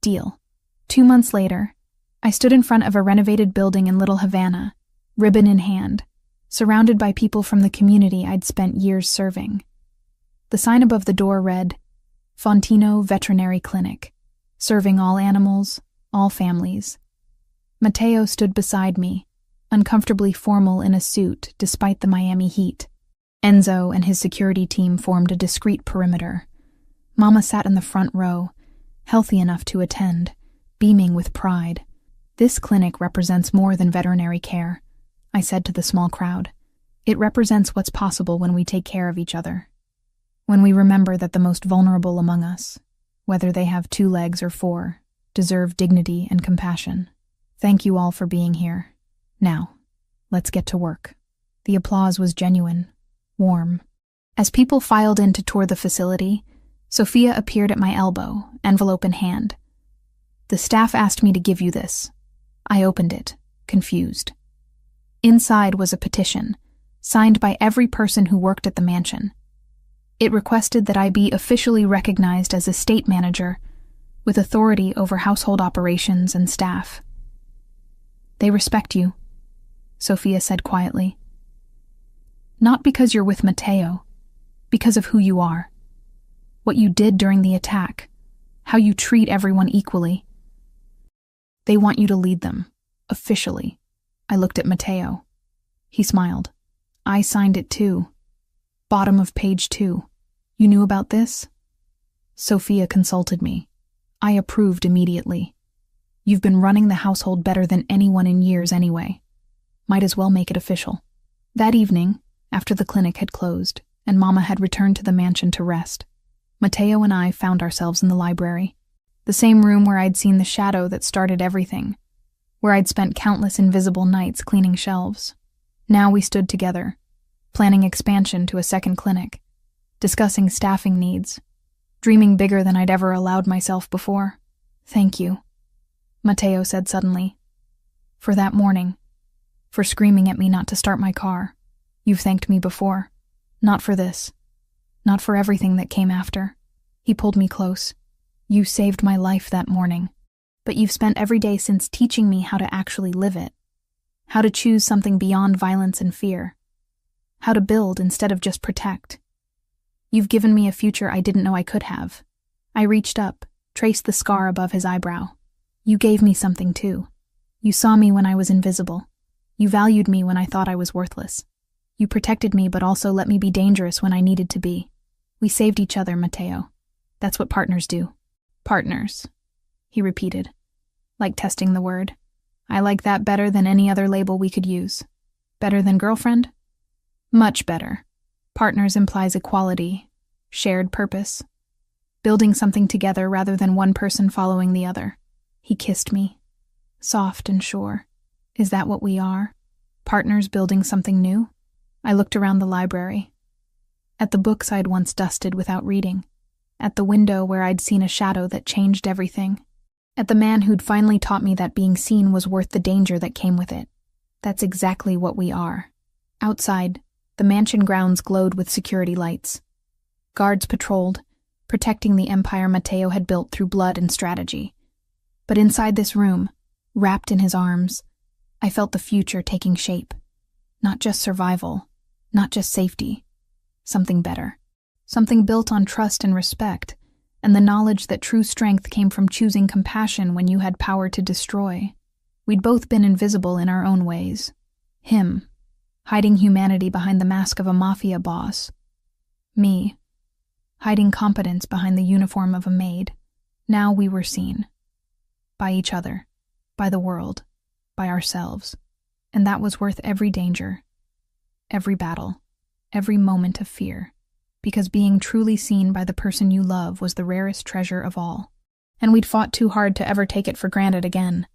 Deal. 2 months later, I stood in front of a renovated building in Little Havana, ribbon in hand, surrounded by people from the community I'd spent years serving. The sign above the door read, "Fontino Veterinary Clinic, serving all animals, all families." Mateo stood beside me, uncomfortably formal in a suit despite the Miami heat. Enzo and his security team formed a discreet perimeter. Mama sat in the front row, healthy enough to attend, beaming with pride. "This clinic represents more than veterinary care," I said to the small crowd. "It represents what's possible when we take care of each other. When we remember that the most vulnerable among us, whether they have 2 legs or 4, deserve dignity and compassion. Thank you all for being here. Now, let's get to work." The applause was genuine, warm. As people filed in to tour the facility, Sophia appeared at my elbow, envelope in hand. "The staff asked me to give you this." I opened it, confused. Inside was a petition, signed by every person who worked at the mansion. It requested that I be officially recognized as a state manager, with authority over household operations and staff. "They respect you," Sophia said quietly. "Not because you're with Matteo, because of who you are. What you did during the attack, how you treat everyone equally. They want you to lead them, officially." I looked at Matteo. He smiled. "I signed it too. Bottom of page 2. You knew about this?" Sophia consulted me. I approved immediately. "You've been running the household better than anyone in years anyway. Might as well make it official." That evening, after the clinic had closed and Mama had returned to the mansion to rest, Matteo and I found ourselves in the library, the same room where I'd seen the shadow that started everything, where I'd spent countless invisible nights cleaning shelves. Now we stood together, planning expansion to a second clinic, discussing staffing needs, dreaming bigger than I'd ever allowed myself before. "Thank you," Matteo said suddenly. "For that morning. For screaming at me not to start my car. You've thanked me before. Not for this. Not for everything that came after." He pulled me close. "You saved my life that morning. But you've spent every day since teaching me how to actually live it. How to choose something beyond violence and fear. How to build instead of just protect. You've given me a future I didn't know I could have." I reached up, traced the scar above his eyebrow. "You gave me something too. You saw me when I was invisible. You valued me when I thought I was worthless. You protected me but also let me be dangerous when I needed to be. We saved each other, Matteo. That's what partners do." "Partners," he repeated, like testing the word. "I like that better than any other label we could use." "Better than girlfriend?" "Much better. Partners implies equality, shared purpose, building something together rather than one person following the other." He kissed me, soft and sure. "Is that what we are? Partners building something new?" I looked around the library. At the books I'd once dusted without reading. At the window where I'd seen a shadow that changed everything. At the man who'd finally taught me that being seen was worth the danger that came with it. That's exactly what we are. Outside, the mansion grounds glowed with security lights. Guards patrolled, protecting the empire Matteo had built through blood and strategy. But inside this room, wrapped in his arms, I felt the future taking shape. Not just survival, not just safety. Something better. Something built on trust and respect, and the knowledge that true strength came from choosing compassion when you had power to destroy. We'd both been invisible in our own ways. Him, hiding humanity behind the mask of a mafia boss. Me, hiding competence behind the uniform of a maid. Now we were seen. By each other, by the world, by ourselves. And that was worth every danger, every battle, every moment of fear. Because being truly seen by the person you love was the rarest treasure of all. And we'd fought too hard to ever take it for granted again.